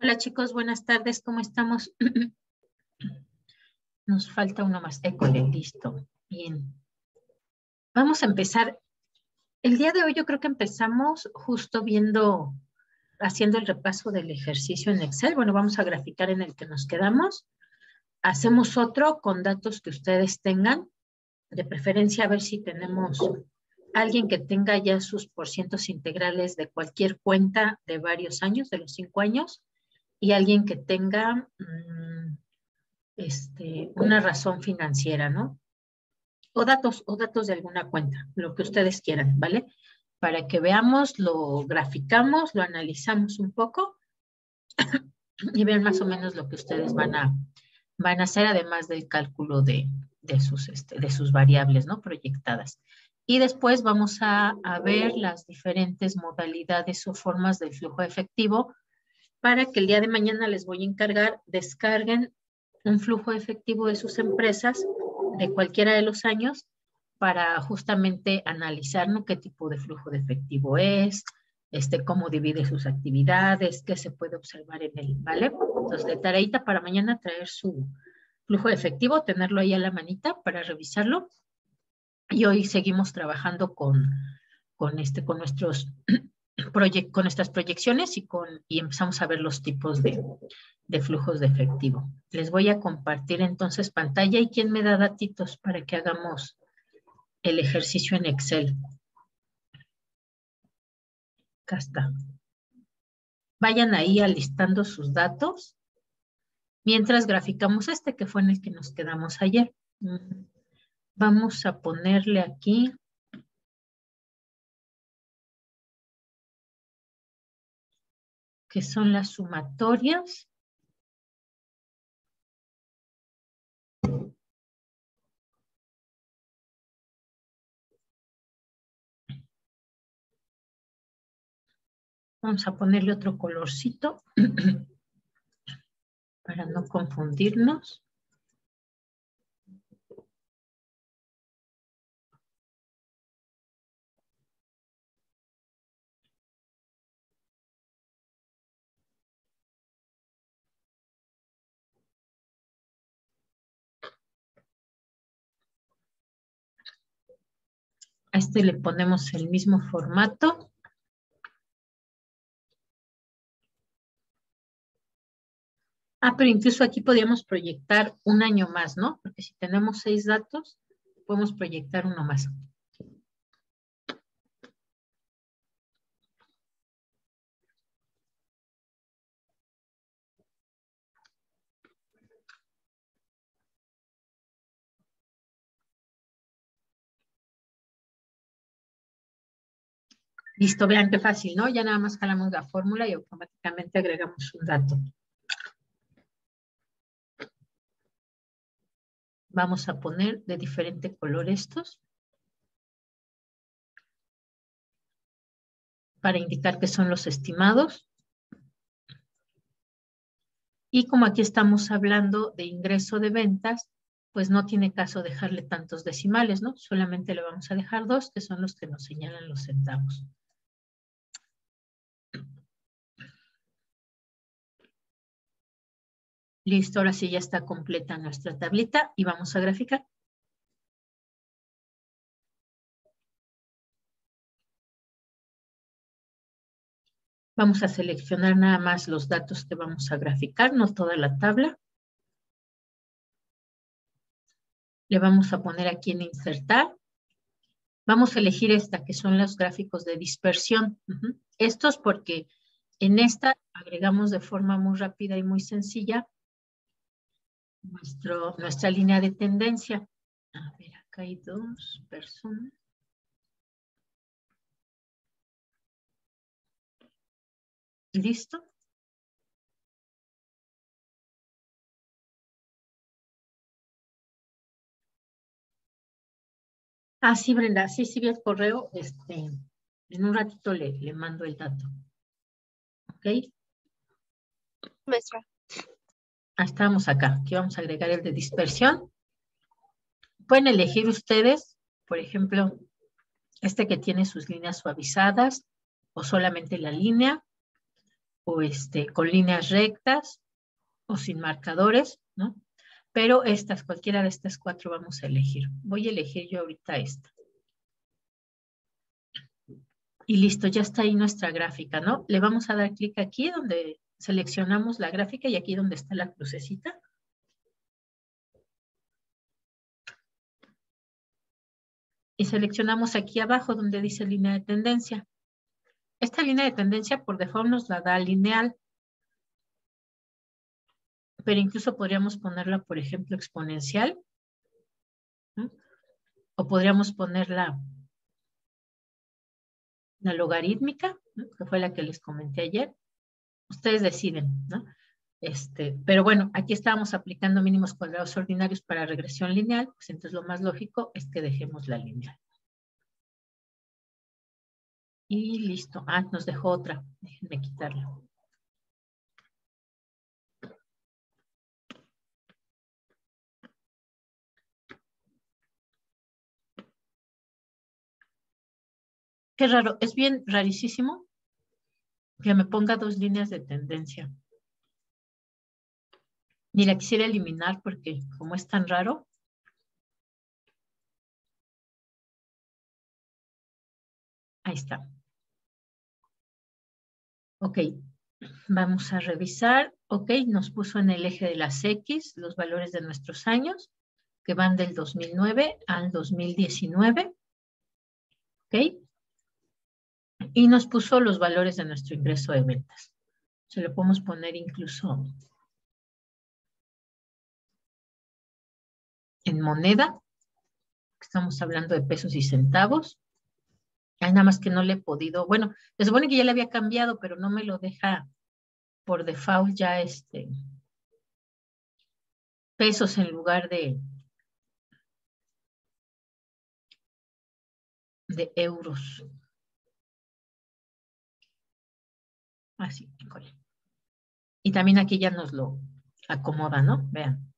Hola chicos, buenas tardes, ¿cómo estamos? Nos falta uno más. École, listo. Bien. Vamos a empezar. El día de hoy yo creo que empezamos justo haciendo el repaso del ejercicio en Excel. Bueno, vamos a graficar en el que nos quedamos. Hacemos otro con datos que ustedes tengan. De preferencia a ver si tenemos alguien que tenga ya sus porcientos integrales de cualquier cuenta de varios años, de los 5 años, y alguien que tenga una razón financiera, ¿no? O datos de alguna cuenta, lo que ustedes quieran, ¿vale? Para que veamos, lo graficamos, lo analizamos un poco y vean más o menos lo que ustedes van a hacer, además del cálculo de sus variables, ¿no? Proyectadas. Y después vamos a ver las diferentes modalidades o formas del flujo efectivo para que el día de mañana les voy a encargar, descarguen un flujo efectivo de sus empresas de cualquiera de los años para justamente analizar, ¿no? Qué tipo de flujo de efectivo es, cómo divide sus actividades, qué se puede observar en él, ¿vale? Entonces, de tareita para mañana traer su flujo de efectivo, tenerlo ahí a la manita para revisarlo. Y hoy seguimos trabajando con nuestras proyecciones y empezamos a ver los tipos de flujos de efectivo. Les voy a compartir entonces pantalla y quién me da datitos para que hagamos el ejercicio en Excel. Acá está. Vayan ahí alistando sus datos mientras graficamos que fue en el que nos quedamos ayer. Vamos a ponerle aquí que son las sumatorias. Vamos a ponerle otro colorcito para no confundirnos. A le ponemos el mismo formato. Pero incluso aquí podríamos proyectar un año más, ¿no? Porque si tenemos 6 datos, podemos proyectar uno más. Listo, vean qué fácil, ¿no? Ya nada más jalamos la fórmula y automáticamente agregamos un dato. Vamos a poner de diferente color estos para indicar que son los estimados. Y como aquí estamos hablando de ingreso de ventas, pues no tiene caso dejarle tantos decimales, ¿no? Solamente le vamos a dejar 2, que son los que nos señalan los centavos. Listo, ahora sí ya está completa nuestra tablita y vamos a graficar. Vamos a seleccionar nada más los datos que vamos a graficar, no toda la tabla. Le vamos a poner aquí en insertar. Vamos a elegir esta, que son los gráficos de dispersión. Estos porque en esta agregamos de forma muy rápida y muy sencilla nuestra línea de tendencia. A ver, acá hay 2 personas. ¿Listo? Sí, Brenda, sí vi el correo. En un ratito le mando el dato. ¿Ok? Maestra. Estamos acá. Aquí vamos a agregar el de dispersión. Pueden elegir ustedes, por ejemplo, que tiene sus líneas suavizadas o solamente la línea. o con líneas rectas o sin marcadores, ¿no? Pero cualquiera de estas 4 vamos a elegir. Voy a elegir yo ahorita esta. Y listo, ya está ahí nuestra gráfica, ¿no? Le vamos a dar clic aquí donde seleccionamos la gráfica y aquí donde está la crucecita. Y seleccionamos aquí abajo donde dice línea de tendencia. Esta línea de tendencia por default nos la da lineal. Pero incluso podríamos ponerla, por ejemplo, exponencial, ¿no? O podríamos ponerla la logarítmica, ¿no? Que fue la que les comenté ayer. Ustedes deciden, ¿no? Pero bueno, aquí estábamos aplicando mínimos cuadrados ordinarios para regresión lineal, pues entonces lo más lógico es que dejemos la lineal. Y listo. Ah, nos dejó otra. Déjenme quitarla. Qué raro, es bien rarísimo que me ponga 2 líneas de tendencia. Ni la quisiera eliminar porque como es tan raro. Ahí está. Ok, vamos a revisar. Ok, nos puso en el eje de las X los valores de nuestros años, que van del 2009 al 2019. Ok. Y nos puso los valores de nuestro ingreso de ventas. Se lo podemos poner incluso en moneda. Estamos hablando de pesos y centavos. Hay nada más que no le he podido, bueno, se supone que ya le había cambiado, pero no me lo deja por default ya pesos en lugar de euros. Así, híjole. Y también aquí ya nos lo acomoda, ¿no? Vean.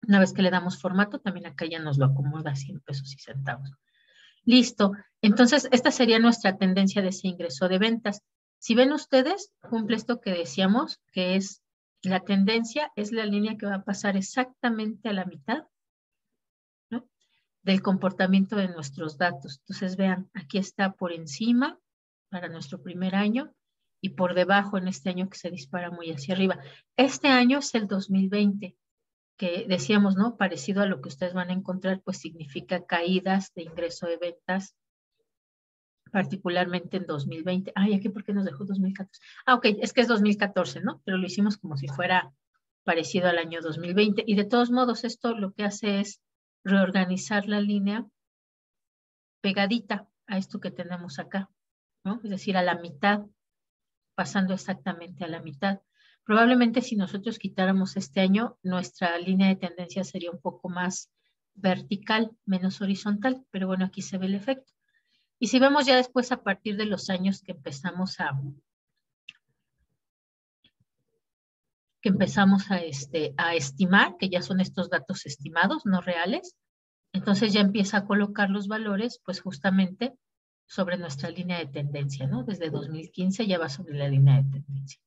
Una vez que le damos formato, también acá ya nos lo acomoda así en pesos y centavos. Listo. Entonces, esta sería nuestra tendencia de ese ingreso de ventas. Si ven ustedes, cumple esto que decíamos, que es la tendencia, es la línea que va a pasar exactamente a la mitad, ¿no? Del comportamiento de nuestros datos. Entonces, vean, aquí está por encima para nuestro primer año y por debajo en este año que se dispara muy hacia arriba. Este año es el 2020, que decíamos, ¿no? Parecido a lo que ustedes van a encontrar, pues significa caídas de ingreso de ventas, particularmente en 2020. Ay, aquí, ¿por qué nos dejó 2014? Ah, ok, es que es 2014, ¿no? Pero lo hicimos como si fuera parecido al año 2020. Y de todos modos, esto lo que hace es reorganizar la línea pegadita a esto que tenemos acá, ¿no? Es decir, a la mitad, pasando exactamente a la mitad. Probablemente si nosotros quitáramos este año, nuestra línea de tendencia sería un poco más vertical, menos horizontal, pero bueno, aquí se ve el efecto. Y si vemos ya después a partir de los años que empezamos a estimar, que ya son estos datos estimados, no reales, entonces ya empieza a colocar los valores, pues justamente sobre nuestra línea de tendencia, ¿no? Desde 2015 ya va sobre la línea de tendencia.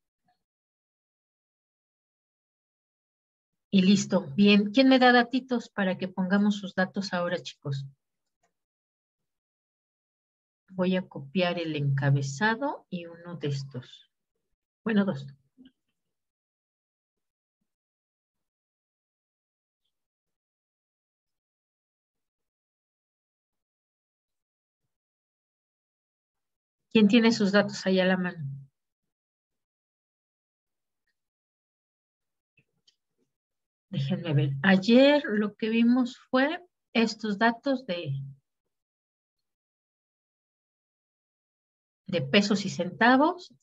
Y listo. Bien, ¿quién me da datitos para que pongamos sus datos ahora, chicos? Voy a copiar el encabezado y uno de estos. Bueno, 2. ¿Quién tiene sus datos ahí a la mano? Déjenme ver. Ayer lo que vimos fue estos datos de pesos y centavos.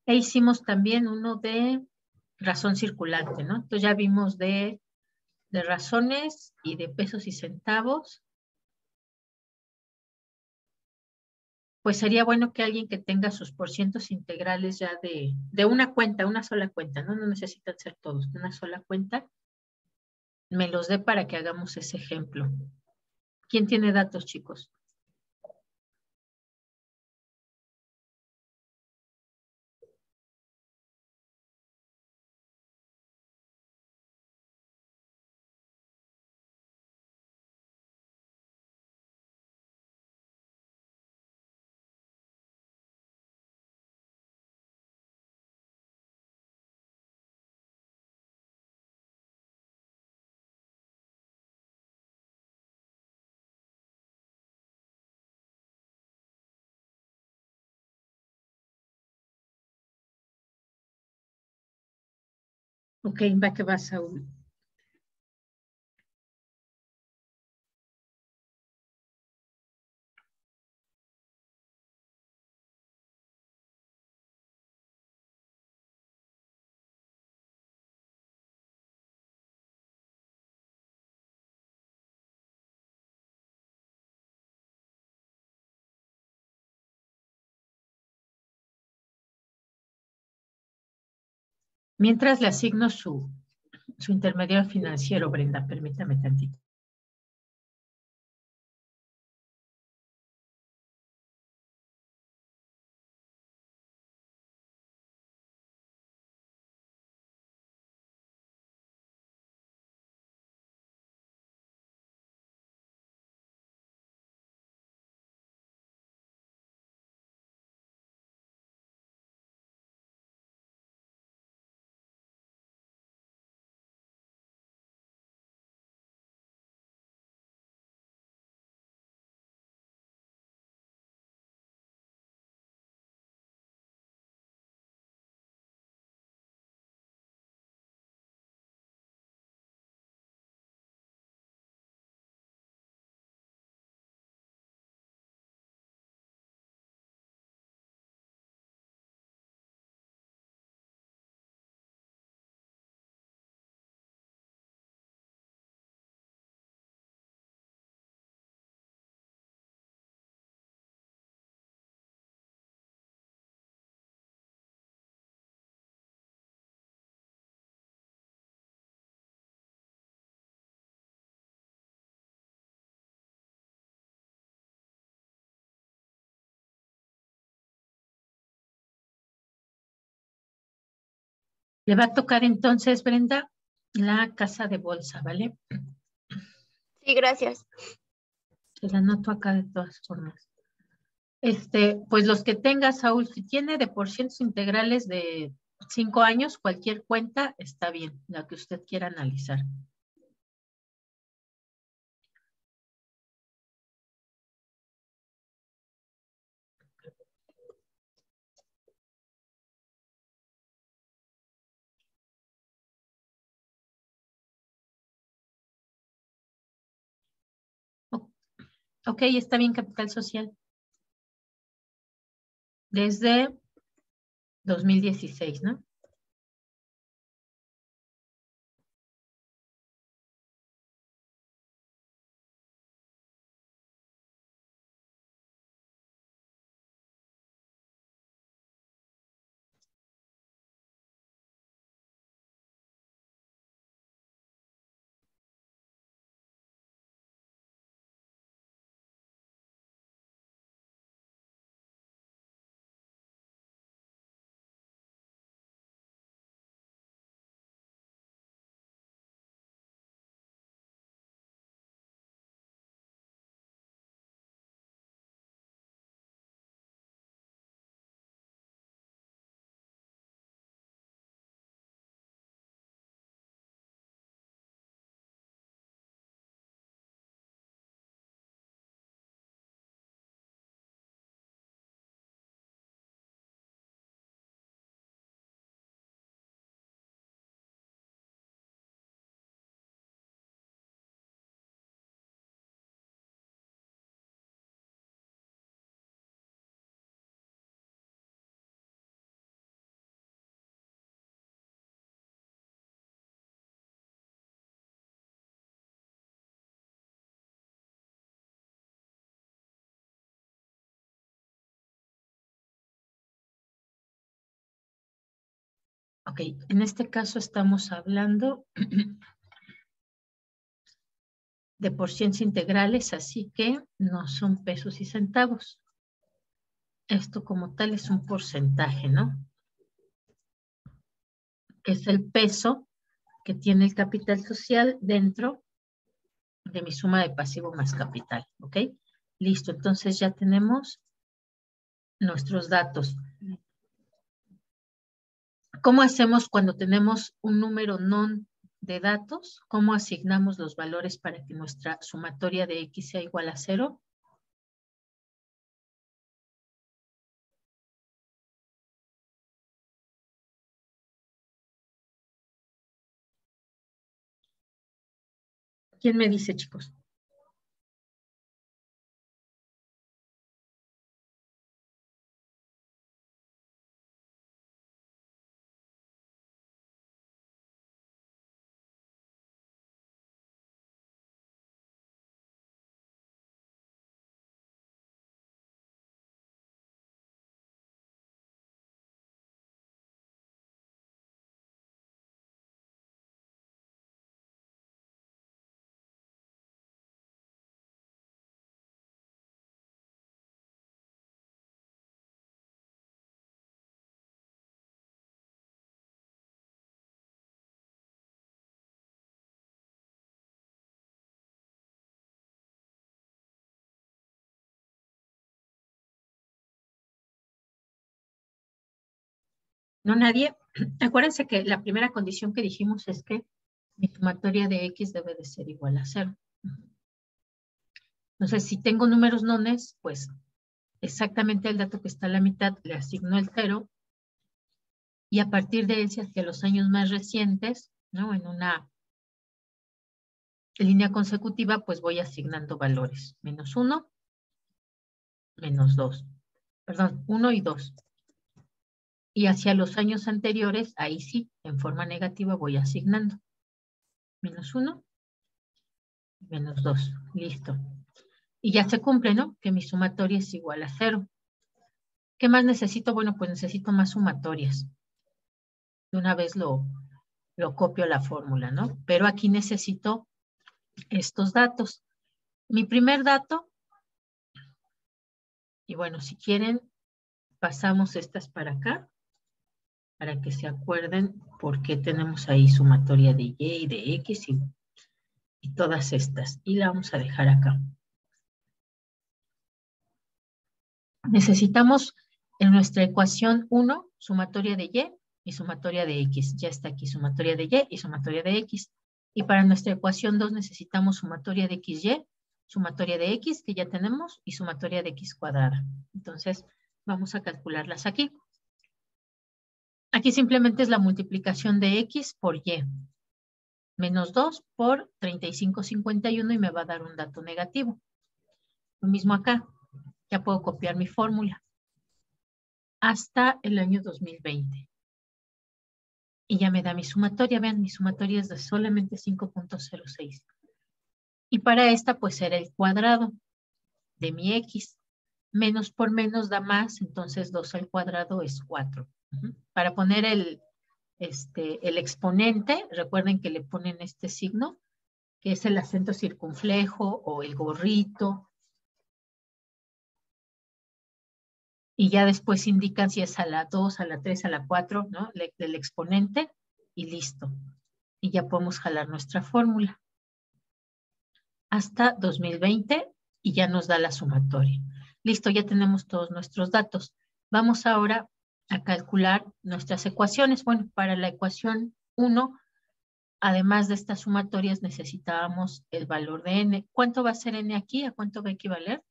E hicimos también uno de razón circulante, ¿no? Entonces ya vimos de razones y de pesos y centavos. Pues sería bueno que alguien que tenga sus porcientos integrales ya de una cuenta, una sola cuenta, ¿no? No necesitan ser todos, de una sola cuenta, me los dé para que hagamos ese ejemplo. ¿Quién tiene datos, chicos? Ok, va que va, Saúl. Mientras le asigno su intermediario financiero, Brenda, permítame tantito. Le va a tocar entonces, Brenda, la casa de bolsa, ¿vale? Sí, gracias. Se la anoto acá de todas formas. Pues los que tenga, Saúl, si tiene de porcientos integrales de 5 años, cualquier cuenta está bien, la que usted quiera analizar. Ok, está bien, capital social. Desde 2016, ¿no? Ok, en este caso estamos hablando de porcientos integrales, así que no son pesos y centavos. Esto como tal es un porcentaje, ¿no? Que es el peso que tiene el capital social dentro de mi suma de pasivo más capital, ¿ok? Listo, entonces ya tenemos nuestros datos. ¿Cómo hacemos cuando tenemos un número non de datos? ¿Cómo asignamos los valores para que nuestra sumatoria de X sea igual a 0? ¿Quién me dice, chicos? ¿No nadie? Acuérdense que la primera condición que dijimos es que mi sumatoria de X debe de ser igual a 0. Entonces, si tengo números nones, pues exactamente el dato que está a la mitad le asigno el 0 y a partir de ese hacia los años más recientes, ¿no? En una línea consecutiva, pues voy asignando valores. -1, -2. Perdón, 1 y 2. Y hacia los años anteriores, ahí sí, en forma negativa voy asignando. -1, -2. Listo. Y ya se cumple, ¿no? Que mi sumatoria es igual a 0. ¿Qué más necesito? Bueno, pues necesito más sumatorias. De una vez lo copio a la fórmula, ¿no? Pero aquí necesito estos datos. Mi primer dato, y bueno, si quieren, pasamos estas para acá, para que se acuerden por qué tenemos ahí sumatoria de Y y de X y todas estas. Y la vamos a dejar acá. Necesitamos en nuestra ecuación 1, sumatoria de Y y sumatoria de X. Ya está aquí sumatoria de Y y sumatoria de X. Y para nuestra ecuación 2 necesitamos sumatoria de XY, sumatoria de X, que ya tenemos, y sumatoria de X cuadrada. Entonces, vamos a calcularlas aquí. Aquí simplemente es la multiplicación de X por Y. -2 por 35,51 y me va a dar un dato negativo. Lo mismo acá. Ya puedo copiar mi fórmula. Hasta el año 2020. Y ya me da mi sumatoria. Vean, mi sumatoria es de solamente 5.06. Y para esta, pues, era el cuadrado de mi X. Menos por menos da más, entonces 2 al cuadrado es 4. Para poner el exponente, recuerden que le ponen este signo, que es el acento circunflejo o el gorrito. Y ya después indican si es a la 2, a la 3, a la 4, ¿no? Del exponente y listo. Y ya podemos jalar nuestra fórmula. Hasta 2020 y ya nos da la sumatoria. Listo, ya tenemos todos nuestros datos. Vamos ahora a calcular nuestras ecuaciones. Bueno, para la ecuación 1, además de estas sumatorias, necesitábamos el valor de n. ¿Cuánto va a ser n aquí? ¿A cuánto va a equivaler?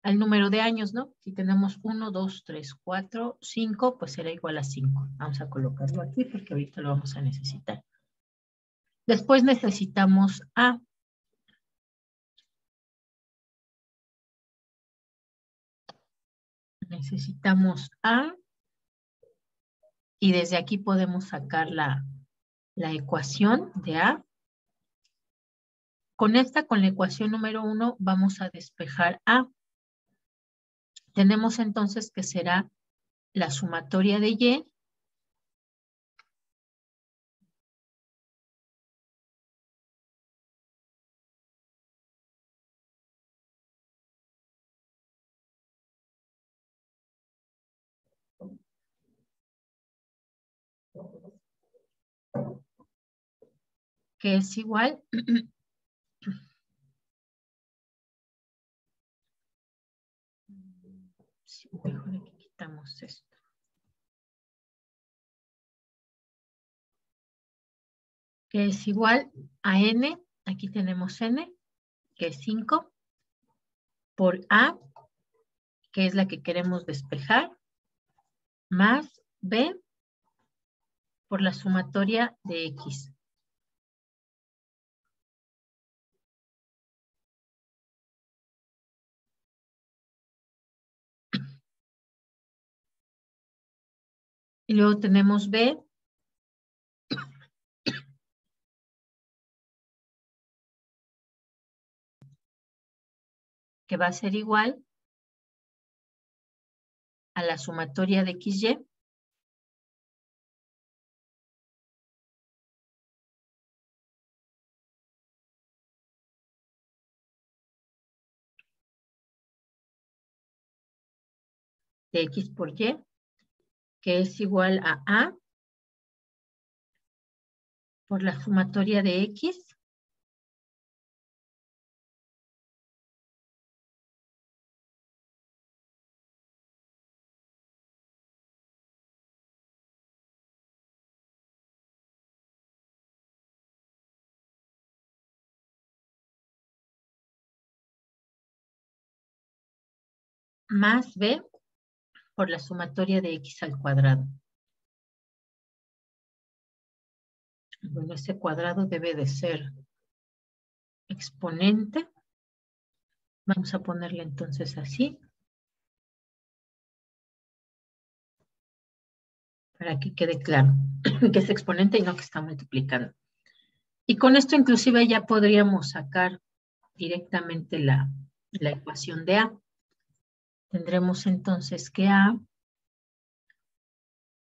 Al número de años, ¿no? Si tenemos 1, 2, 3, 4, 5, pues será igual a 5. Vamos a colocarlo aquí porque ahorita lo vamos a necesitar. Después necesitamos A. Necesitamos A. Y desde aquí podemos sacar la ecuación de A. Con la ecuación número 1, vamos a despejar A. Tenemos entonces que será la sumatoria de Y que es igual sí, mejor aquí quitamos esto. Que es igual a N, aquí tenemos N, que es 5, por A, que es la que queremos despejar, más B por la sumatoria de X. Y luego tenemos B que va a ser igual a la sumatoria de XY de X por Y, que es igual a A por la sumatoria de X más B por la sumatoria de X al cuadrado. Bueno, ese cuadrado debe de ser exponente. Vamos a ponerle entonces así, para que quede claro que es exponente y no que está multiplicando. Y con esto inclusive ya podríamos sacar directamente la ecuación de A. Tendremos entonces que A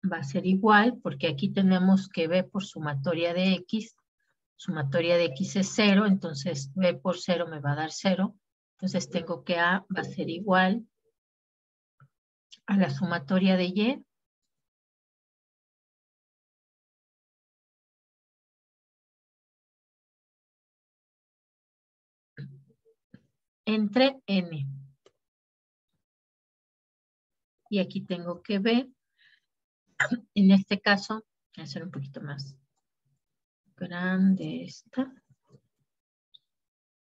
va a ser igual, porque aquí tenemos que B por sumatoria de X es 0, entonces B por 0 me va a dar 0. Entonces tengo que A va a ser igual a la sumatoria de Y entre N. Y aquí tengo que B, en este caso, voy a hacer un poquito más grande esta,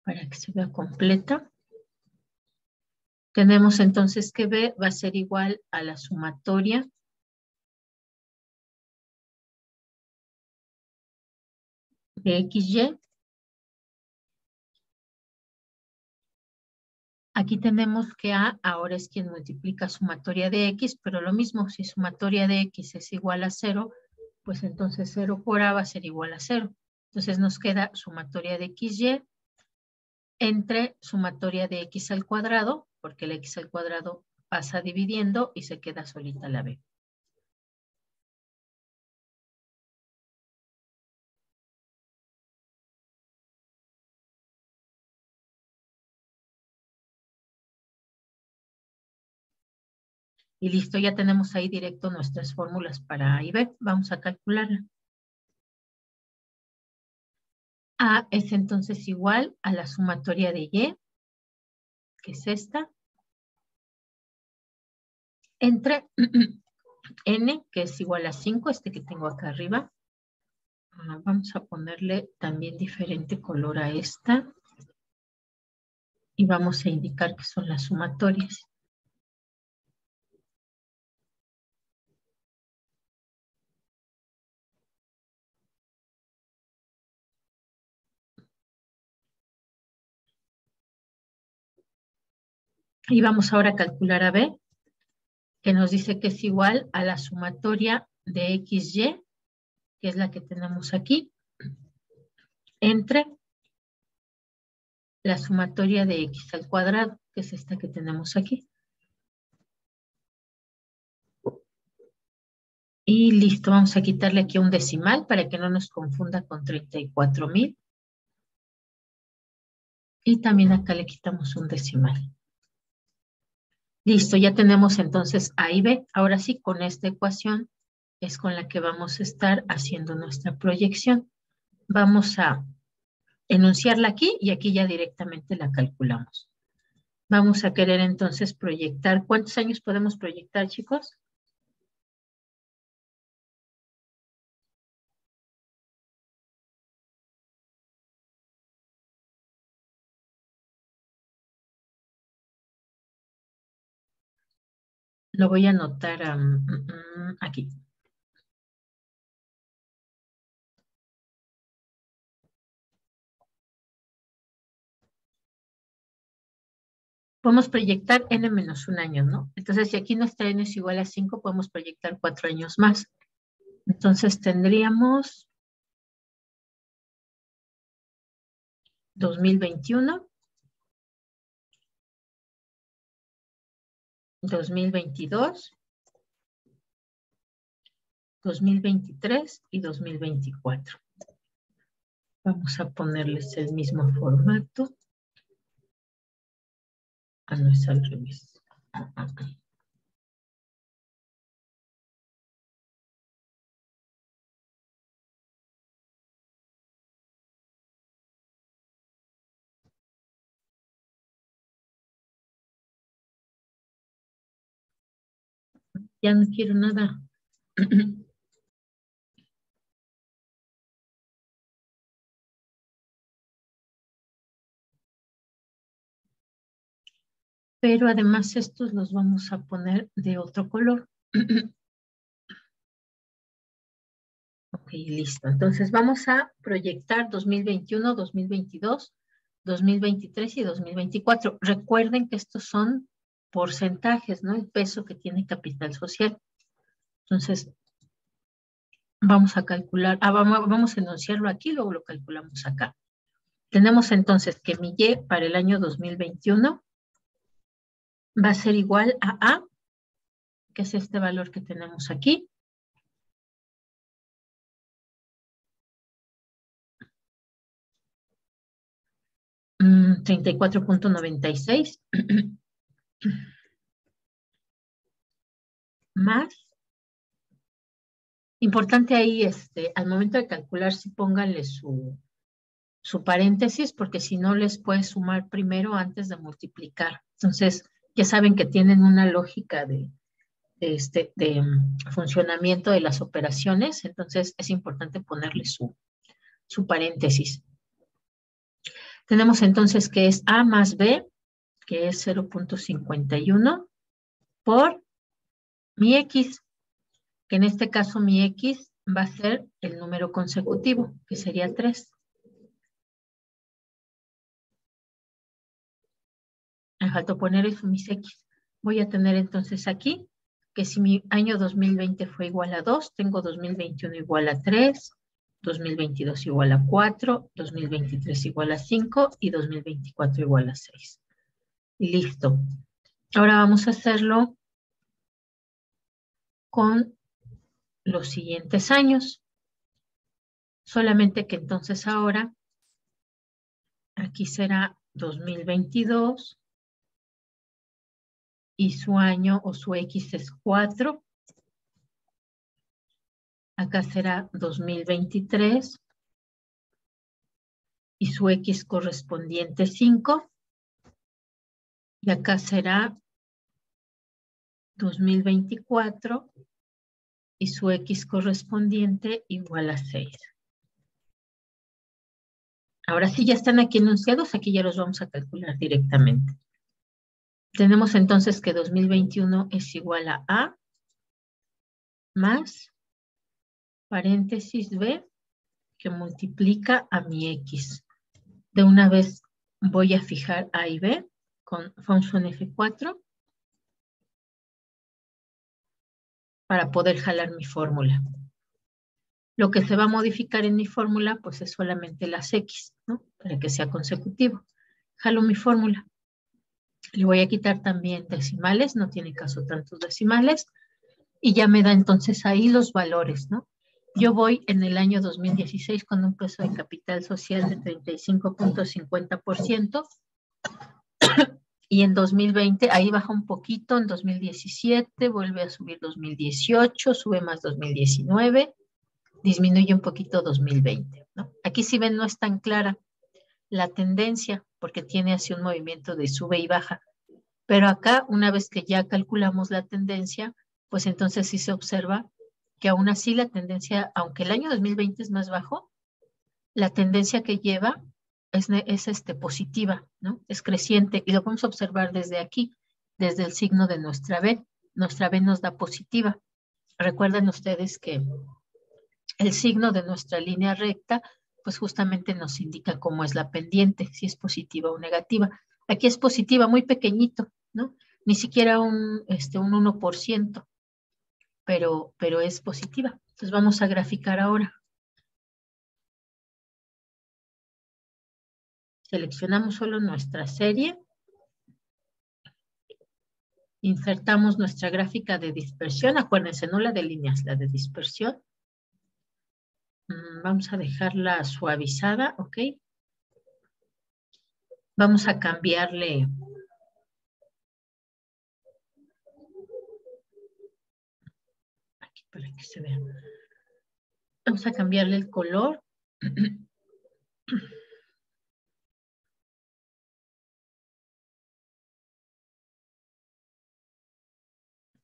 para que se vea completa. Tenemos entonces que B va a ser igual a la sumatoria de XY. Aquí tenemos que A ahora es quien multiplica sumatoria de X, pero lo mismo, si sumatoria de X es igual a 0, pues entonces 0 por A va a ser igual a 0. Entonces nos queda sumatoria de XY entre sumatoria de X al cuadrado, porque el X al cuadrado pasa dividiendo y se queda solita la B. Y listo, ya tenemos ahí directo nuestras fórmulas para A y B. Vamos a calcularla. A es entonces igual a la sumatoria de Y, que es esta, entre N, que es igual a 5, este que tengo acá arriba. Vamos a ponerle también diferente color a esta. Y vamos a indicar que son las sumatorias. Y vamos ahora a calcular a B, que nos dice que es igual a la sumatoria de XY, que es la que tenemos aquí, entre la sumatoria de X al cuadrado, que es esta que tenemos aquí. Y listo, vamos a quitarle aquí un decimal para que no nos confunda con 34,000. Y también acá le quitamos un decimal. Listo, ya tenemos entonces A y B. Ahora sí, con esta ecuación es con la que vamos a estar haciendo nuestra proyección. Vamos a enunciarla aquí y aquí ya directamente la calculamos. Vamos a querer entonces proyectar. ¿Cuántos años podemos proyectar, chicos? Lo voy a anotar aquí. Podemos proyectar n menos un año, ¿no? Entonces, si aquí nuestra n es igual a 5, podemos proyectar 4 años más. Entonces, tendríamos 2021, 2022, 2023 y 2024. Vamos a ponerles el mismo formato. Ah, no es al revés. Ya no quiero nada. Pero además estos los vamos a poner de otro color. Ok, listo. Entonces vamos a proyectar 2021, 2022, 2023 y 2024. Recuerden que estos son porcentajes, ¿no? El peso que tiene capital social. Entonces, vamos a calcular, vamos a enunciarlo aquí, luego lo calculamos acá. Tenemos entonces que mi Y para el año 2021 va a ser igual a A, que es este valor que tenemos aquí. Mm, 34.96 más. Importante ahí, al momento de calcular, sí pónganle su paréntesis, porque si no les puede sumar primero antes de multiplicar. Entonces, ya saben que tienen una lógica de funcionamiento de las operaciones, entonces es importante ponerle su paréntesis. Tenemos entonces que es A más B, que es 0.51, por mi X, que en este caso mi X va a ser el número consecutivo, que sería 3. Me faltó poner eso, mis X. Voy a tener entonces aquí que si mi año 2020 fue igual a 2, tengo 2021 igual a 3, 2022 igual a 4, 2023 igual a 5 y 2024 igual a 6. Y listo. Ahora vamos a hacerlo con los siguientes años. Solamente que entonces ahora aquí será 2022 y su año o su X es 4. Acá será 2023 y su X correspondiente 5. Y acá será 2024 y su X correspondiente igual a 6. Ahora sí ya están aquí enunciados, aquí ya los vamos a calcular directamente. Tenemos entonces que 2021 es igual a A más paréntesis B que multiplica a mi X. De una vez voy a fijar A y B con función F4 para poder jalar mi fórmula. Lo que se va a modificar en mi fórmula, pues es solamente las X, ¿no? Para que sea consecutivo. Jalo mi fórmula. Le voy a quitar también decimales, no tiene caso tantos decimales. Y ya me da entonces ahí los valores, ¿no? Yo voy en el año 2016 con un peso de capital social de 35.50%. Y en 2020, ahí baja un poquito, en 2017, vuelve a subir 2018, sube más 2019, disminuye un poquito 2020, ¿no? Aquí si ven no es tan clara la tendencia, porque tiene así un movimiento de sube y baja. Pero acá, una vez que ya calculamos la tendencia, pues entonces sí se observa que aún así la tendencia, aunque el año 2020 es más bajo, la tendencia que lleva es positiva, ¿no? Es creciente y lo podemos observar desde aquí, desde el signo de nuestra B. nuestra B nos da positiva. Recuerden ustedes que el signo de nuestra línea recta, pues justamente nos indica cómo es la pendiente, si es positiva o negativa. Aquí es positiva, muy pequeñito, ¿no? Ni siquiera un 1%, pero es positiva. Entonces vamos a graficar ahora. Seleccionamos solo nuestra serie. Insertamos nuestra gráfica de dispersión. Acuérdense, no la de líneas, la de dispersión. Vamos a dejarla suavizada, ¿ok? Vamos a cambiarle aquí para que se vea. Vamos a cambiarle el color.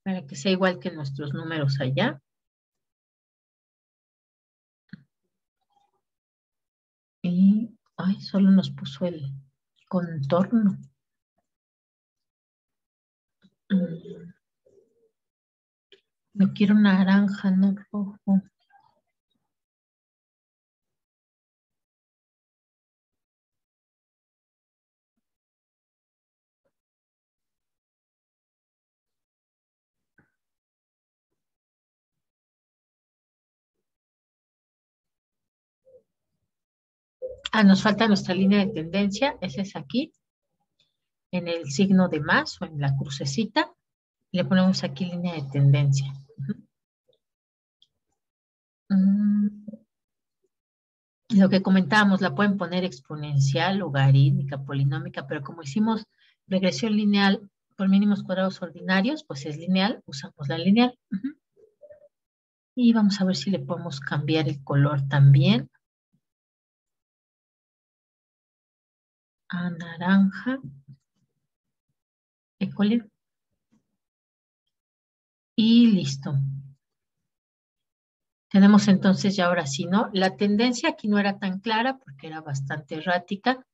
Para que sea igual que nuestros números allá. Y, ay, solo nos puso el contorno. Yo quiero naranja, no rojo. Nos falta nuestra línea de tendencia. Esa es aquí, en el signo de más o en la crucecita. Le ponemos aquí línea de tendencia. Lo que comentábamos, la pueden poner exponencial, logarítmica, polinómica, pero como hicimos regresión lineal por mínimos cuadrados ordinarios, pues es lineal, usamos la lineal. Y vamos a ver si le podemos cambiar el color también a naranja. École. Y listo. Tenemos entonces ya ahora sí, ¿no? La tendencia aquí no era tan clara porque era bastante errática,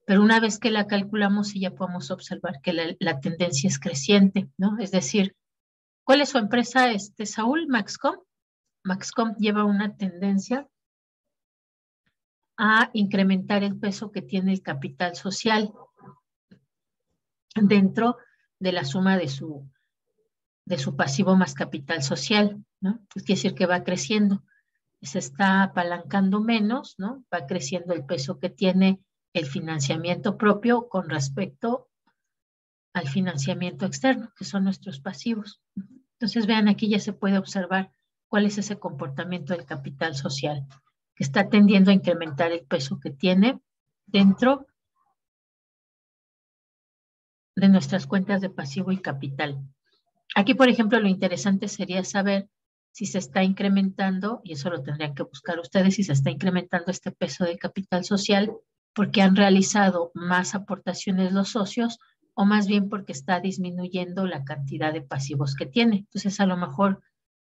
pero una vez que la calculamos sí ya podemos observar que la tendencia es creciente, ¿no? Es decir, ¿cuál es su empresa, Saúl? Maxcom. Maxcom lleva una tendencia a incrementar el peso que tiene el capital social dentro de la suma de su pasivo más capital social, ¿no? Pues quiere decir que va creciendo, se está apalancando menos, ¿no? Va creciendo el peso que tiene el financiamiento propio con respecto al financiamiento externo, que son nuestros pasivos. Entonces, vean, aquí ya se puede observar cuál es ese comportamiento del capital social, que está tendiendo a incrementar el peso que tiene dentro de nuestras cuentas de pasivo y capital. Aquí, por ejemplo, lo interesante sería saber si se está incrementando, y eso lo tendrían que buscar ustedes, si se está incrementando este peso de capital social porque han realizado más aportaciones los socios o más bien porque está disminuyendo la cantidad de pasivos que tiene. Entonces, a lo mejor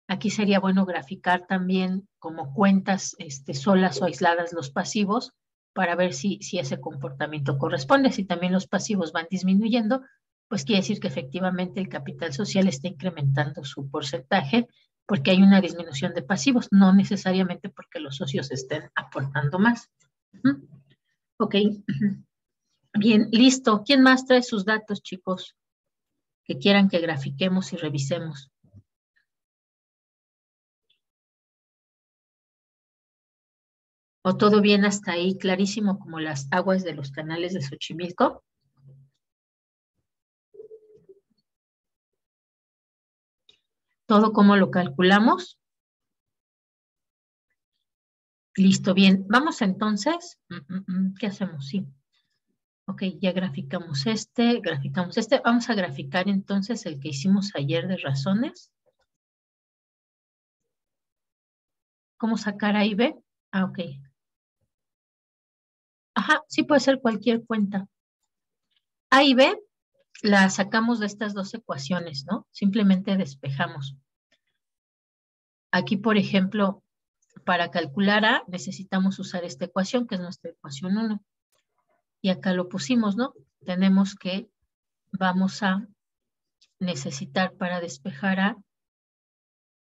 aquí sería bueno graficar también como cuentas solas o aisladas los pasivos para ver si ese comportamiento corresponde. Si también los pasivos van disminuyendo, pues quiere decir que efectivamente el capital social está incrementando su porcentaje porque hay una disminución de pasivos, no necesariamente porque los socios estén aportando más. Ok. Bien, listo. ¿Quién más trae sus datos, chicos, que quieran que grafiquemos y revisemos? ¿O todo bien hasta ahí, clarísimo como las aguas de los canales de Xochimilco? ¿Todo cómo lo calculamos? Listo, bien. Vamos entonces. ¿Qué hacemos? Sí. Ok, ya graficamos graficamos este. Vamos a graficar entonces el que hicimos ayer de razones. ¿Cómo sacar A y B? Ok. Ajá, sí puede ser cualquier cuenta. A y B la sacamos de estas dos ecuaciones, ¿no? Simplemente despejamos. Aquí, por ejemplo, para calcular A necesitamos usar esta ecuación, que es nuestra ecuación 1. Y acá lo pusimos, ¿no? Tenemos que vamos a necesitar para despejar A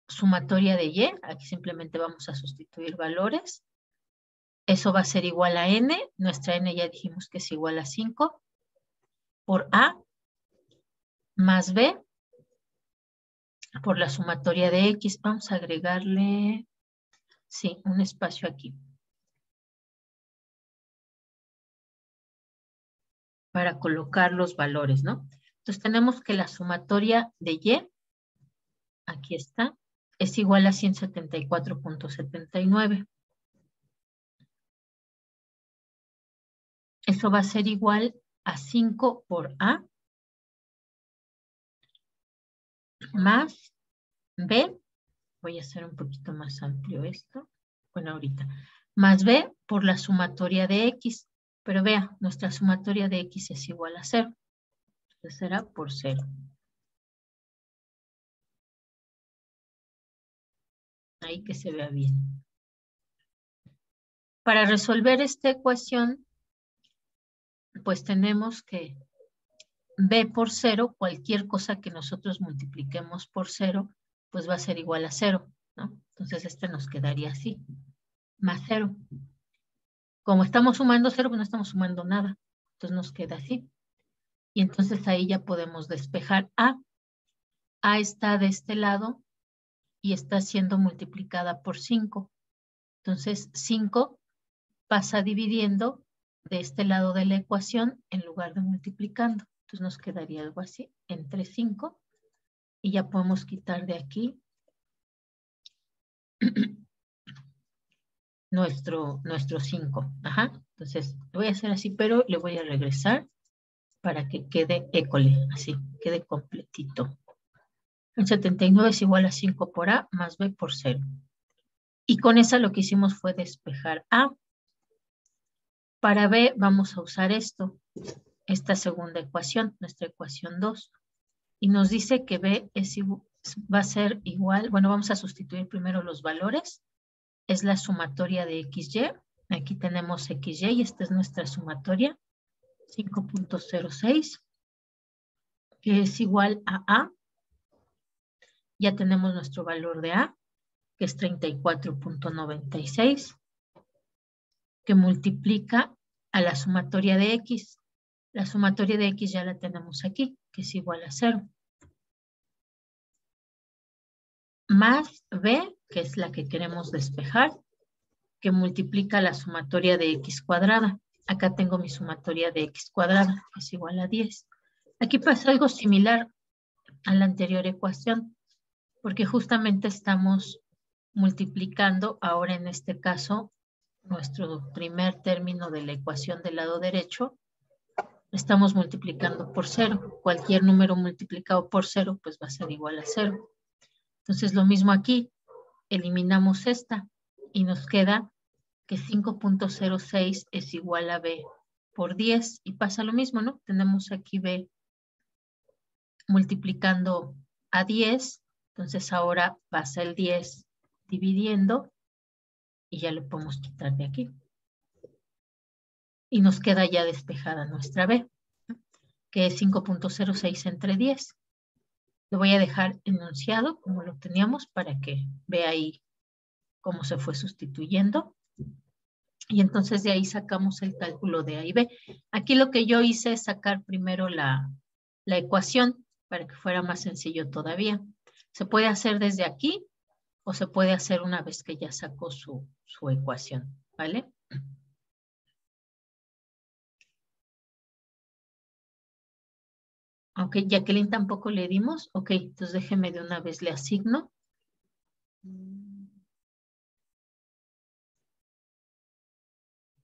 sumatoria de Y. Aquí simplemente vamos a sustituir valores. Eso va a ser igual a N. Nuestra N ya dijimos que es igual a 5 por A más B por la sumatoria de X. Vamos a agregarle, sí, un espacio aquí para colocar los valores, ¿no? Entonces tenemos que la sumatoria de Y, aquí está, es igual a 174.79. Eso va a ser igual a 5 por A más B. Voy a hacer un poquito más amplio esto. Bueno, ahorita. Más B por la sumatoria de X. Pero vea, nuestra sumatoria de X es igual a 0. Entonces será por 0. Ahí que se vea bien. Para resolver esta ecuación, pues tenemos que B por 0, cualquier cosa que nosotros multipliquemos por 0, pues va a ser igual a 0, ¿no? Entonces este nos quedaría así, más 0. Como estamos sumando 0, pues no estamos sumando nada. Entonces nos queda así. Y entonces ahí ya podemos despejar A. A está de este lado y está siendo multiplicada por 5. Entonces 5 pasa dividiendo de este lado de la ecuación en lugar de multiplicando. Entonces nos quedaría algo así, entre 5. Y ya podemos quitar de aquí nuestro 5. Ajá. Entonces lo voy a hacer así, pero le voy a regresar para que quede école, así, quede completito. El 79 es igual a 5 por A más B por 0. Y con esa lo que hicimos fue despejar A. Para B vamos a usar esto, esta segunda ecuación, nuestra ecuación 2. Y nos dice que B va a ser igual, bueno, vamos a sustituir primero los valores. Es la sumatoria de XY. Aquí tenemos XY y esta es nuestra sumatoria. 5.06, que es igual a A. Ya tenemos nuestro valor de A, que es 34.96, que multiplica a la sumatoria de X. La sumatoria de X ya la tenemos aquí, que es igual a 0. Más B, que es la que queremos despejar, que multiplica la sumatoria de X cuadrada. Acá tengo mi sumatoria de X cuadrada, que es igual a 10. Aquí pasa algo similar a la anterior ecuación, porque justamente estamos multiplicando, ahora en este caso, nuestro primer término de la ecuación del lado derecho, estamos multiplicando por 0. Cualquier número multiplicado por 0, pues va a ser igual a 0. Entonces, lo mismo aquí, eliminamos esta y nos queda que 5.06 es igual a B por 10. Y pasa lo mismo, ¿no? Tenemos aquí B multiplicando a 10, entonces ahora pasa el 10 dividiendo y ya lo podemos quitar de aquí. Y nos queda ya despejada nuestra B, que es 5.06 entre 10. Lo voy a dejar enunciado como lo teníamos para que vea ahí cómo se fue sustituyendo. Y entonces de ahí sacamos el cálculo de A y B. Aquí lo que yo hice es sacar primero la ecuación para que fuera más sencillo todavía. Se puede hacer desde aquí o se puede hacer una vez que ya sacó su ecuación, ¿vale? Ok, Jacqueline tampoco le dimos. Ok, entonces déjeme de una vez le asigno.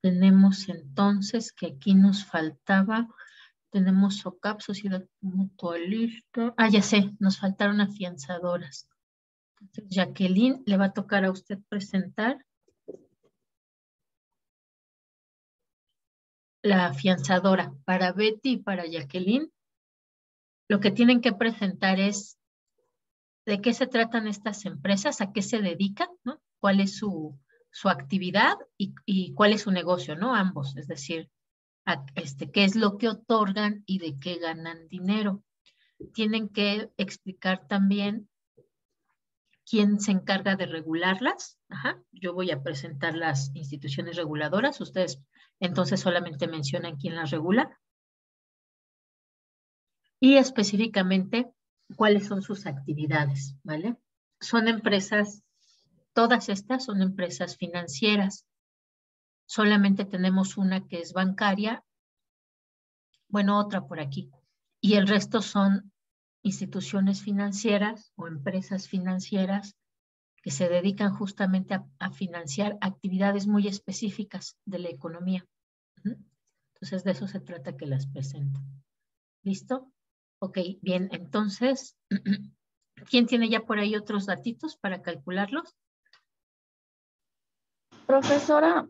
Tenemos entonces que aquí nos faltaba, tenemos SOCAP, Sociedad Mutualista. Ah, ya sé, nos faltaron afianzadoras. Entonces, Jacqueline, le va a tocar a usted presentar la afianzadora. Para Betty y para Jacqueline, lo que tienen que presentar es de qué se tratan estas empresas, a qué se dedican, ¿no? Cuál es su actividad y cuál es su negocio, ¿no? Ambos, es decir, qué es lo que otorgan y de qué ganan dinero. tienen que explicar también quién se encarga de regularlas. Ajá. Yo voy a presentar las instituciones reguladoras. Ustedes entonces solamente mencionan quién las regula. Y específicamente cuáles son sus actividades, ¿vale? Son empresas, todas estas son empresas financieras. Solamente tenemos una que es bancaria, bueno, otra por aquí. Y el resto son instituciones financieras o empresas financieras que se dedican justamente a financiar actividades muy específicas de la economía. Entonces, de eso se trata que las presenten. ¿Listo? Ok, bien, entonces, ¿quién tiene ya por ahí otros datitos para calcularlos? Profesora,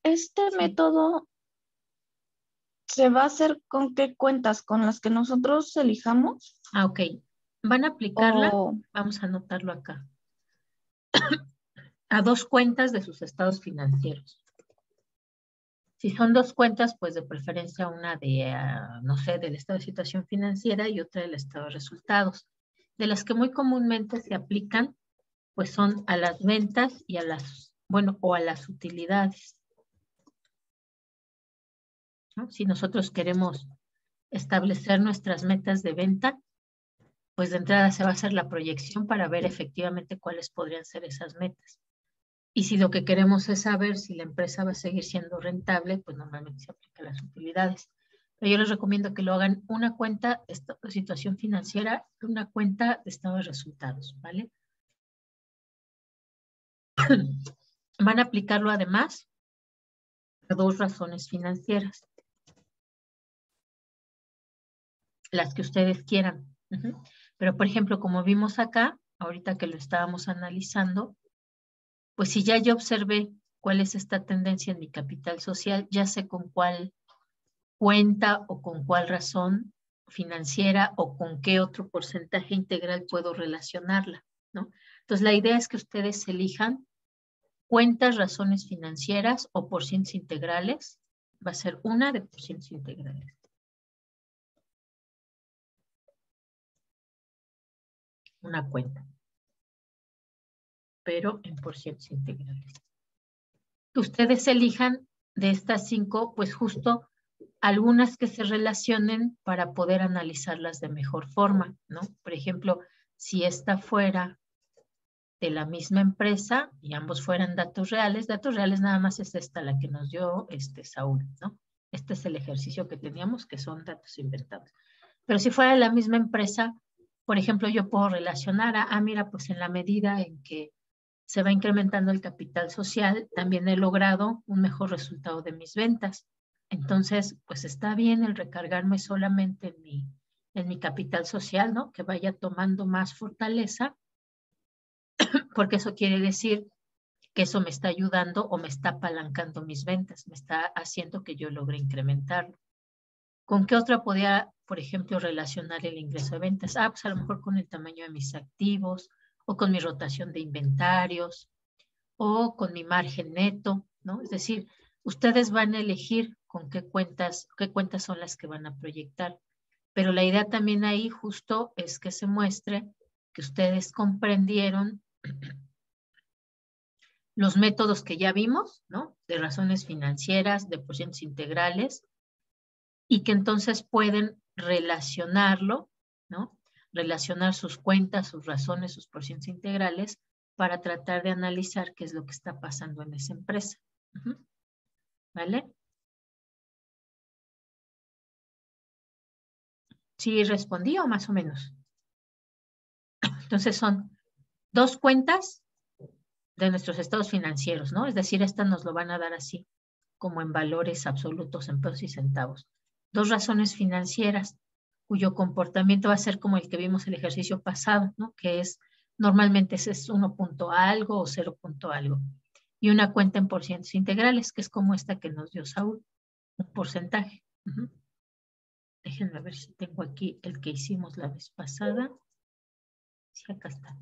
¿este Sí. método se va a hacer con qué cuentas? ¿Con las que nosotros elijamos? Ah, ok. Van a aplicarla, O, vamos a anotarlo acá, a 2 cuentas de sus estados financieros. Si son 2 cuentas, pues de preferencia una de, no sé, del estado de situación financiera y otra del estado de resultados. De las que muy comúnmente se aplican, pues son a las ventas y a las, bueno, o a las utilidades, ¿no? Si nosotros queremos establecer nuestras metas de venta, pues de entrada se va a hacer la proyección para ver efectivamente cuáles podrían ser esas metas. Y si lo que queremos es saber si la empresa va a seguir siendo rentable, pues normalmente se aplica las utilidades. Pero yo les recomiendo que lo hagan una cuenta de situación financiera y una cuenta de estado de resultados, ¿vale? Van a aplicarlo además a 2 razones financieras, las que ustedes quieran. Pero, por ejemplo, como vimos acá, ahorita que lo estábamos analizando, pues si ya yo observé cuál es esta tendencia en mi capital social, ya sé con cuál cuenta o con cuál razón financiera o con qué otro porcentaje integral puedo relacionarla, ¿no? Entonces, la idea es que ustedes elijan cuentas, razones financieras o porcientos integrales. Va a ser una de porcientos integrales. Una cuenta, pero en porcientos integrales. Ustedes elijan de estas 5, pues justo algunas que se relacionen para poder analizarlas de mejor forma, ¿no? Por ejemplo, si esta fuera de la misma empresa y ambos fueran datos reales nada más es esta la que nos dio Saúl, ¿no? Este es el ejercicio que teníamos, que son datos inventados. Pero si fuera de la misma empresa, por ejemplo, yo puedo relacionar mira, pues en la medida en que se va incrementando el capital social, también he logrado un mejor resultado de mis ventas. Entonces, pues está bien el recargarme solamente en mi capital social, ¿no? Que vaya tomando más fortaleza, porque eso quiere decir que eso me está ayudando o me está apalancando mis ventas, me está haciendo que yo logre incrementarlo. ¿Con qué otra podía, por ejemplo, relacionar el ingreso de ventas? Pues a lo mejor con el tamaño de mis activos o con mi rotación de inventarios o con mi margen neto, ¿no? Es decir, ustedes van a elegir con qué cuentas son las que van a proyectar. Pero la idea también ahí justo es que se muestre que ustedes comprendieron los métodos que ya vimos, ¿no? De razones financieras, de porcientos integrales, y que entonces pueden relacionarlo, ¿no? Relacionar sus cuentas, sus razones, sus porcientos integrales para tratar de analizar qué es lo que está pasando en esa empresa. ¿Vale? ¿Sí respondí o más o menos? Entonces son 2 cuentas de nuestros estados financieros, ¿no? Es decir, estas nos lo van a dar así, como en valores absolutos, en pesos y centavos. 2 razones financieras, cuyo comportamiento va a ser como el que vimos el ejercicio pasado, ¿no? Que es, normalmente es 1 punto algo o 0 punto algo. Y una cuenta en porcientos integrales, que es como esta que nos dio Saúl, un porcentaje. Déjenme ver si tengo aquí el que hicimos la vez pasada. Sí, acá está.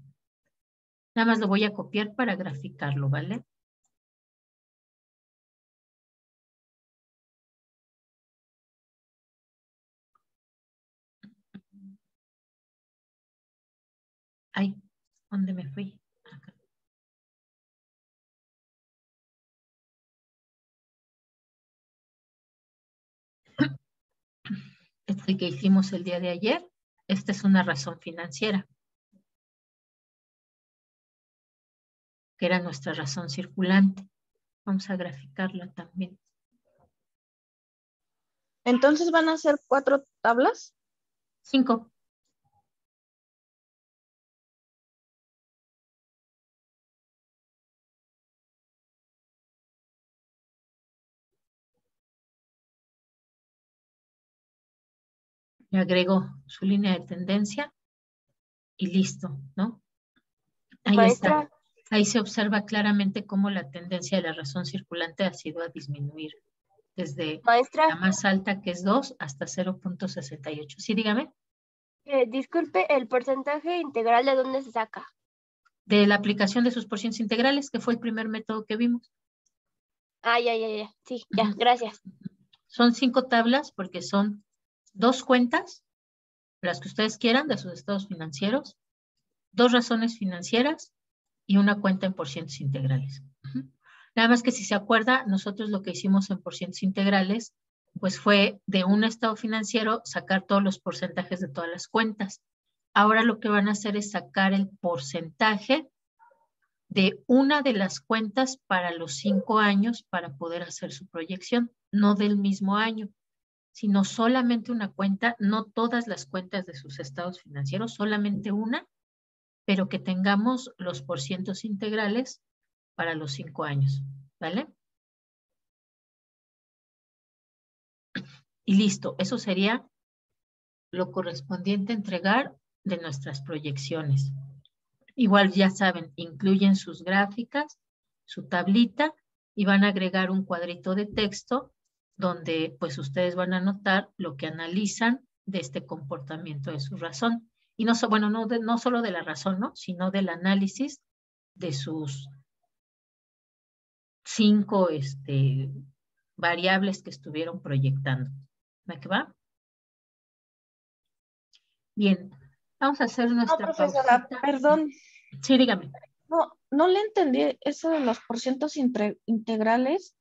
Nada más lo voy a copiar para graficarlo, ¿vale? ¿Dónde me fui? Acá. Este que hicimos el día de ayer. Esta es una razón financiera, que era nuestra razón circulante. Vamos a graficarla también. Entonces van a ser 4 tablas. 5. Le agrego su línea de tendencia y listo, ¿no? Ahí Maestra, está. Ahí se observa claramente cómo la tendencia de la razón circulante ha sido a disminuir desde la maestra, más alta, que es 2, hasta 0.68. Sí, dígame. disculpe, ¿el porcentaje integral de dónde se saca? De la aplicación de sus porcientos integrales, que fue el primer método que vimos. Ah, ya. Sí, ya, gracias. Son 5 tablas porque son 2 cuentas, las que ustedes quieran, de sus estados financieros, 2 razones financieras y una cuenta en porcientos integrales. Nada más que si se acuerda, nosotros lo que hicimos en porcientos integrales, pues fue de un estado financiero sacar todos los porcentajes de todas las cuentas. Ahora lo que van a hacer es sacar el porcentaje de una de las cuentas para los 5 años para poder hacer su proyección, no del mismo año, sino solamente una cuenta, no todas las cuentas de sus estados financieros, solamente una, pero que tengamos los porcientos integrales para los 5 años, ¿vale? Y listo, eso sería lo correspondiente a entregar de nuestras proyecciones. Igual ya saben, incluyen sus gráficas, su tablita y van a agregar un cuadrito de texto donde pues ustedes van a anotar lo que analizan de este comportamiento de su razón. Y no, bueno, no solo de la razón, ¿no? Sino del análisis de sus 5 variables que estuvieron proyectando. ¿Va que va? Bien, vamos a hacer No, nuestra profesora, pausita. perdón. Sí, dígame. No le entendí eso de los porcientos integrales,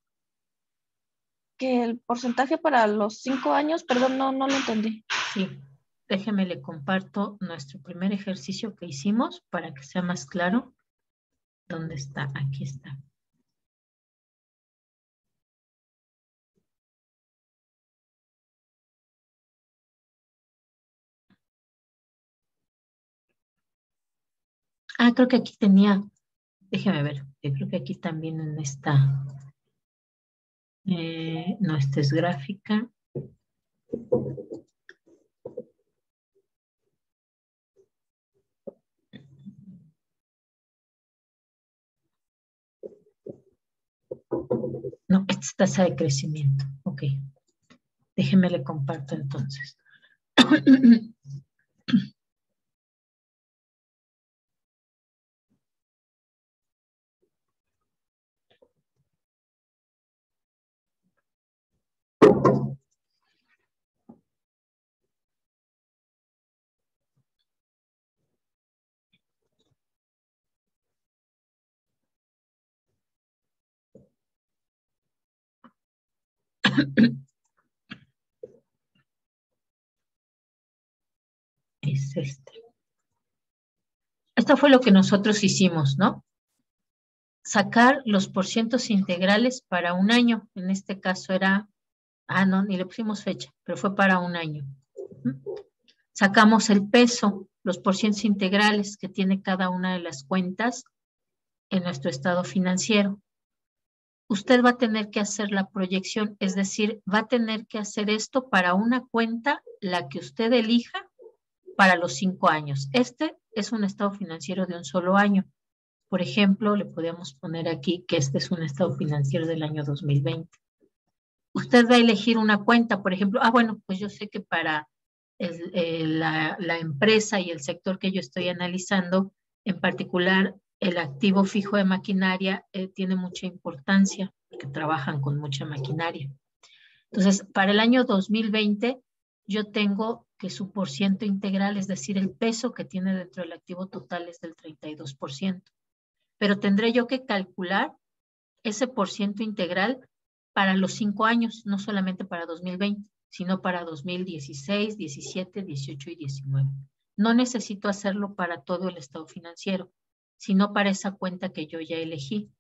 que el porcentaje para los 5 años, perdón, no lo entendí. Sí, déjeme le comparto nuestro primer ejercicio que hicimos para que sea más claro. ¿Dónde está? Aquí está. Ah, creo que aquí tenía, déjeme ver, yo creo que aquí también en esta, no, esta es gráfica. No, esta es tasa de crecimiento. Ok. Déjeme le comparto entonces. Es este. Esto fue lo que nosotros hicimos, ¿no? Sacar los porcientos integrales para un año. En este caso era, no, ni le pusimos fecha, pero fue para un año. Sacamos el peso, los porcientos integrales que tiene cada una de las cuentas en nuestro estado financiero. Usted va a tener que hacer la proyección, es decir, va a tener que hacer esto para una cuenta, la que usted elija, para los 5 años. Este es un estado financiero de un solo año. Por ejemplo, le podemos poner aquí que este es un estado financiero del año 2020. Usted va a elegir una cuenta, por ejemplo, bueno, pues yo sé que para la empresa y el sector que yo estoy analizando, en particular el activo fijo de maquinaria, tiene mucha importancia porque trabajan con mucha maquinaria. Entonces, para el año 2020, yo tengo que su porciento integral, es decir, el peso que tiene dentro del activo total es del 32%. Pero tendré yo que calcular ese porciento integral para los 5 años, no solamente para 2020, sino para 2016, 17, 18 y 19. No necesito hacerlo para todo el estado financiero, sino para esa cuenta que yo ya elegí.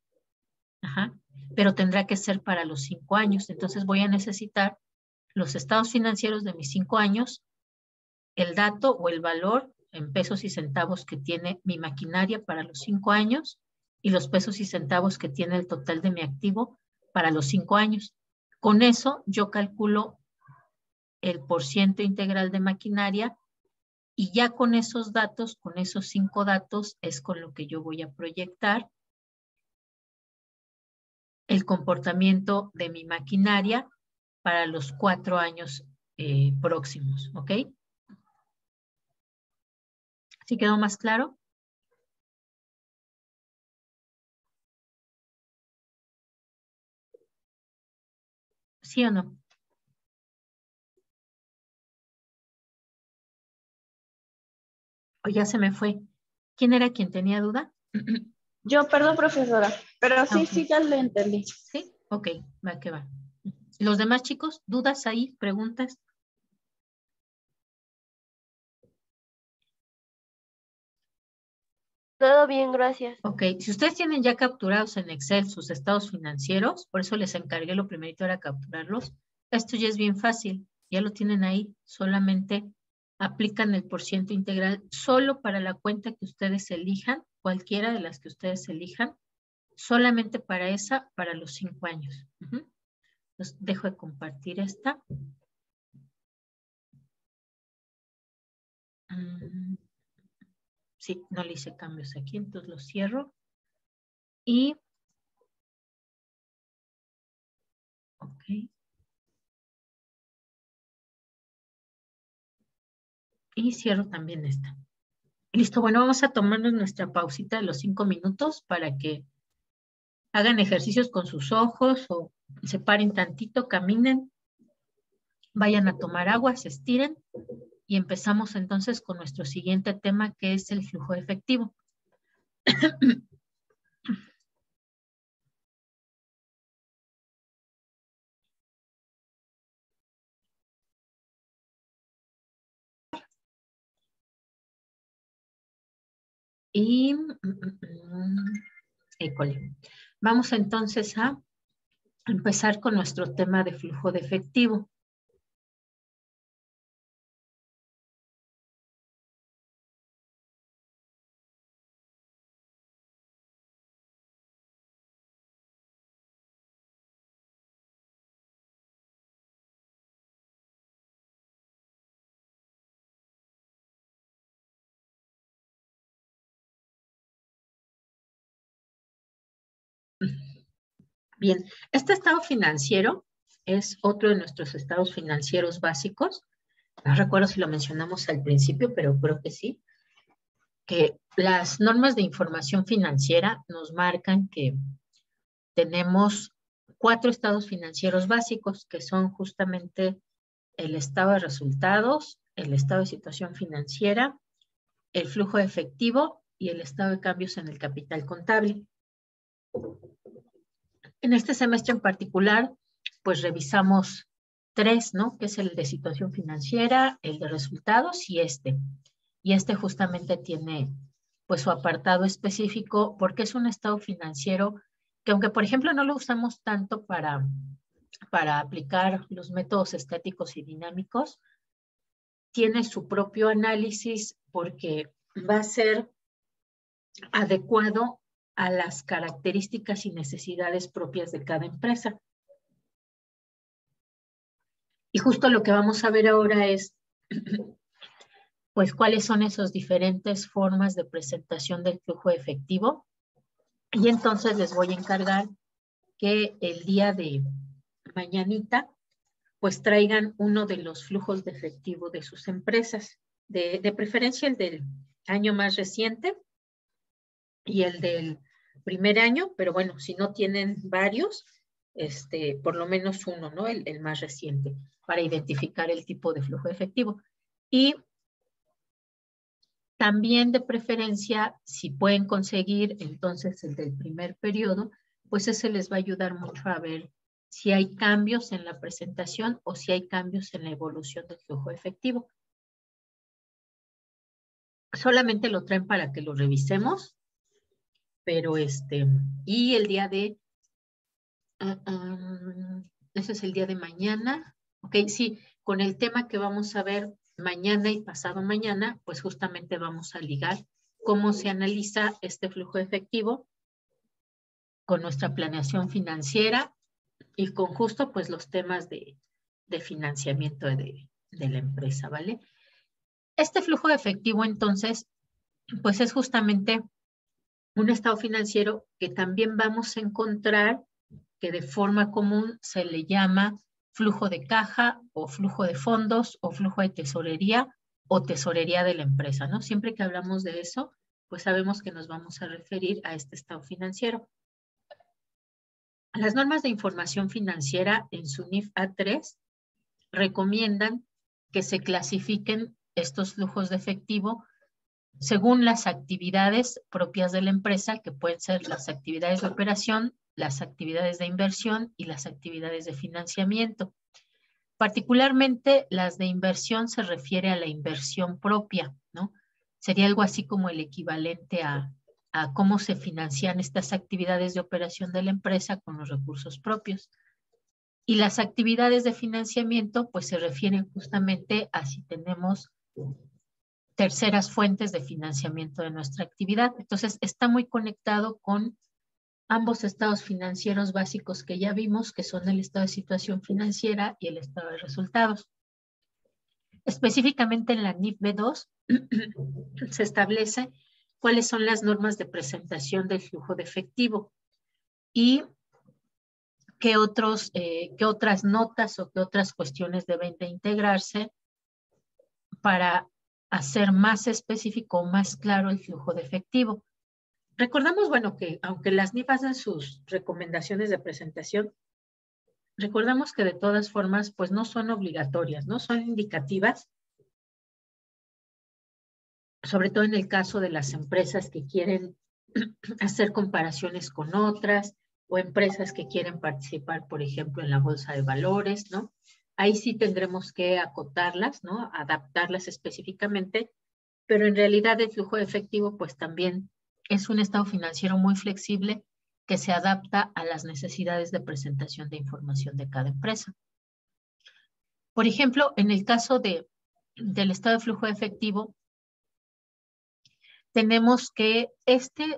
Ajá. Pero tendrá que ser para los 5 años. Entonces voy a necesitar los estados financieros de mis 5 años, el dato o el valor en pesos y centavos que tiene mi maquinaria para los 5 años y los pesos y centavos que tiene el total de mi activo para los 5 años. Con eso yo calculo el porciento integral de maquinaria y ya con esos datos, con esos 5 datos, es con lo que yo voy a proyectar el comportamiento de mi maquinaria para los 4 años próximos, ¿ok? ¿Sí quedó más claro? ¿Sí o no? O ya se me fue. ¿Quién era quien tenía duda? Yo, perdón, profesora, pero sí, Ok. sí, ya le entendí. ¿Sí? Ok, va que va. ¿Los demás chicos? ¿Dudas ahí? ¿Preguntas? Todo bien, gracias. Ok, si ustedes tienen ya capturados en Excel sus estados financieros, por eso les encargué lo primerito era capturarlos, esto ya es bien fácil, ya lo tienen ahí, solamente aplican el porciento integral solo para la cuenta que ustedes elijan, cualquiera de las que ustedes elijan, solamente para esa, para los 5 años. Entonces, dejo de compartir esta. Sí, no le hice cambios aquí, entonces lo cierro. Y, ok. Y cierro también esta. Listo, bueno, vamos a tomarnos nuestra pausita de los 5 minutos para que hagan ejercicios con sus ojos o se paren tantito, caminen, vayan a tomar agua, se estiren y empezamos entonces con nuestro siguiente tema que es el flujo efectivo. Y, école. Vamos entonces a empezar con nuestro tema de flujo de efectivo. Bien, este estado financiero es otro de nuestros estados financieros básicos. No recuerdo si lo mencionamos al principio, pero creo que sí, que las normas de información financiera nos marcan que tenemos 4 estados financieros básicos, que son justamente el estado de resultados, el estado de situación financiera, el flujo de efectivo y el estado de cambios en el capital contable. En este semestre en particular, pues revisamos 3, ¿no? Que es el de situación financiera, el de resultados y este. Y este justamente tiene pues su apartado específico porque es un estado financiero que aunque por ejemplo no lo usamos tanto para aplicar los métodos estáticos y dinámicos, tiene su propio análisis porque va a ser adecuado a las características y necesidades propias de cada empresa. Y justo lo que vamos a ver ahora es, pues, cuáles son esas diferentes formas de presentación del flujo efectivo. Y entonces les voy a encargar que el día de mañanita, pues traigan uno de los flujos de efectivo de sus empresas, de preferencia el del año más reciente y el del primer año, pero bueno, si no tienen varios, por lo menos uno, ¿no? El más reciente, para identificar el tipo de flujo efectivo. Y también de preferencia, si pueden conseguir entonces el del primer periodo, pues ese les va a ayudar mucho a ver si hay cambios en la presentación o si hay cambios en la evolución del flujo efectivo. Solamente lo traen para que lo revisemos, pero y el día de, ese es el día de mañana, ok, sí, con el tema que vamos a ver mañana y pasado mañana, pues justamente vamos a ligar cómo se analiza este flujo efectivo con nuestra planeación financiera y con justo pues los temas de financiamiento de la empresa, ¿vale? Este flujo efectivo entonces, pues es justamente un estado financiero que también vamos a encontrar que de forma común se le llama flujo de caja o flujo de fondos o flujo de tesorería o tesorería de la empresa, ¿no? Siempre que hablamos de eso, pues sabemos que nos vamos a referir a este estado financiero. Las normas de información financiera en su NIF A3 recomiendan que se clasifiquen estos flujos de efectivo según las actividades propias de la empresa, que pueden ser las actividades de operación, las actividades de inversión y las actividades de financiamiento. Particularmente las de inversión se refiere a la inversión propia, ¿no? Sería algo así como el equivalente a cómo se financian estas actividades de operación de la empresa con los recursos propios. Y las actividades de financiamiento, pues se refieren justamente a si tenemos terceras fuentes de financiamiento de nuestra actividad. Entonces, está muy conectado con ambos estados financieros básicos que ya vimos, que son el estado de situación financiera y el estado de resultados. Específicamente en la NIF B2 se establece cuáles son las normas de presentación del flujo de efectivo y qué otras notas o qué otras cuestiones deben de integrarse para hacer más específico o más claro el flujo de efectivo. Recordamos, bueno, que aunque las NIF hacen sus recomendaciones de presentación, recordamos que de todas formas, pues no son obligatorias, ¿no? Son indicativas, sobre todo en el caso de las empresas que quieren hacer comparaciones con otras o empresas que quieren participar, por ejemplo, en la bolsa de valores, ¿no? Ahí sí tendremos que acotarlas, ¿no? Adaptarlas específicamente, pero en realidad el flujo de efectivo, pues también es un estado financiero muy flexible que se adapta a las necesidades de presentación de información de cada empresa. Por ejemplo, en el caso del estado de flujo de efectivo, tenemos que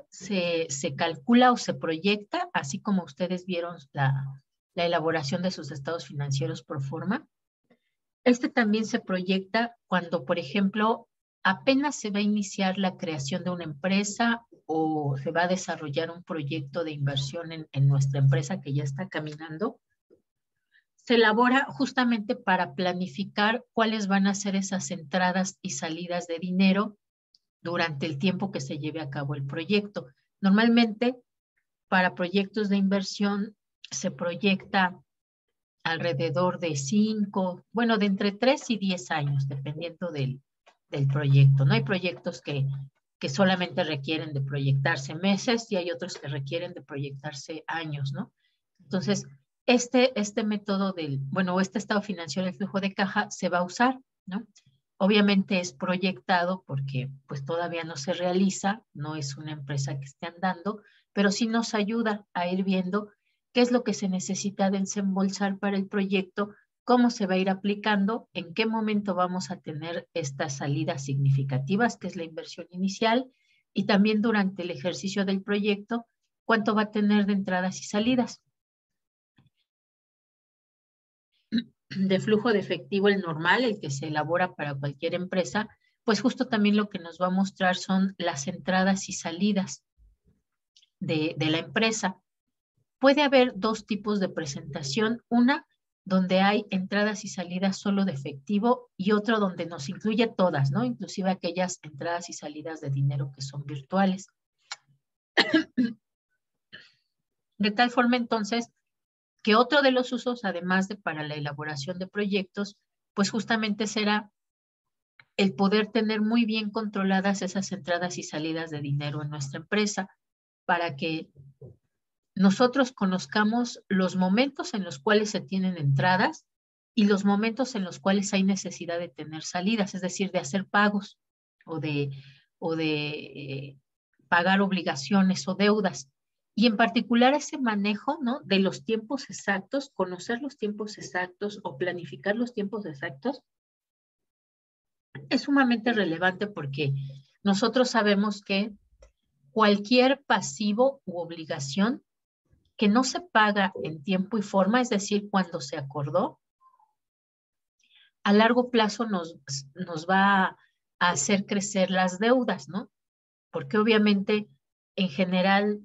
se calcula o se proyecta, así como ustedes vieron la elaboración de sus estados financieros pro forma. También se proyecta cuando, por ejemplo, apenas se va a iniciar la creación de una empresa o se va a desarrollar un proyecto de inversión en nuestra empresa que ya está caminando. Se elabora justamente para planificar cuáles van a ser esas entradas y salidas de dinero durante el tiempo que se lleve a cabo el proyecto. Normalmente, para proyectos de inversión, se proyecta alrededor de de entre 3 y 10 años, dependiendo del proyecto. No hay proyectos que solamente requieren de proyectarse meses y hay otros que requieren de proyectarse años, ¿no? Entonces, este método este estado financiero del flujo de caja se va a usar, ¿no? Obviamente es proyectado porque pues todavía no se realiza, no es una empresa que esté andando, pero sí nos ayuda a ir viendo qué es lo que se necesita desembolsar para el proyecto, cómo se va a ir aplicando, en qué momento vamos a tener estas salidas significativas, que es la inversión inicial, y también durante el ejercicio del proyecto, cuánto va a tener de entradas y salidas. De flujo de efectivo, el normal, el que se elabora para cualquier empresa, pues justo también lo que nos va a mostrar son las entradas y salidas de la empresa. Puede haber dos tipos de presentación, una donde hay entradas y salidas solo de efectivo y otro donde nos incluye todas, ¿no? Inclusive aquellas entradas y salidas de dinero que son virtuales. De tal forma entonces que otro de los usos, además de para la elaboración de proyectos, pues justamente será el poder tener muy bien controladas esas entradas y salidas de dinero en nuestra empresa para que nosotros conozcamos los momentos en los cuales se tienen entradas y los momentos en los cuales hay necesidad de tener salidas, es decir, de hacer pagos o de pagar obligaciones o deudas. Y en particular ese manejo, ¿no?, de los tiempos exactos, conocer los tiempos exactos o planificar los tiempos exactos, es sumamente relevante porque nosotros sabemos que cualquier pasivo u obligación que no se paga en tiempo y forma, es decir, cuando se acordó, a largo plazo nos va a hacer crecer las deudas, ¿no? Porque obviamente en general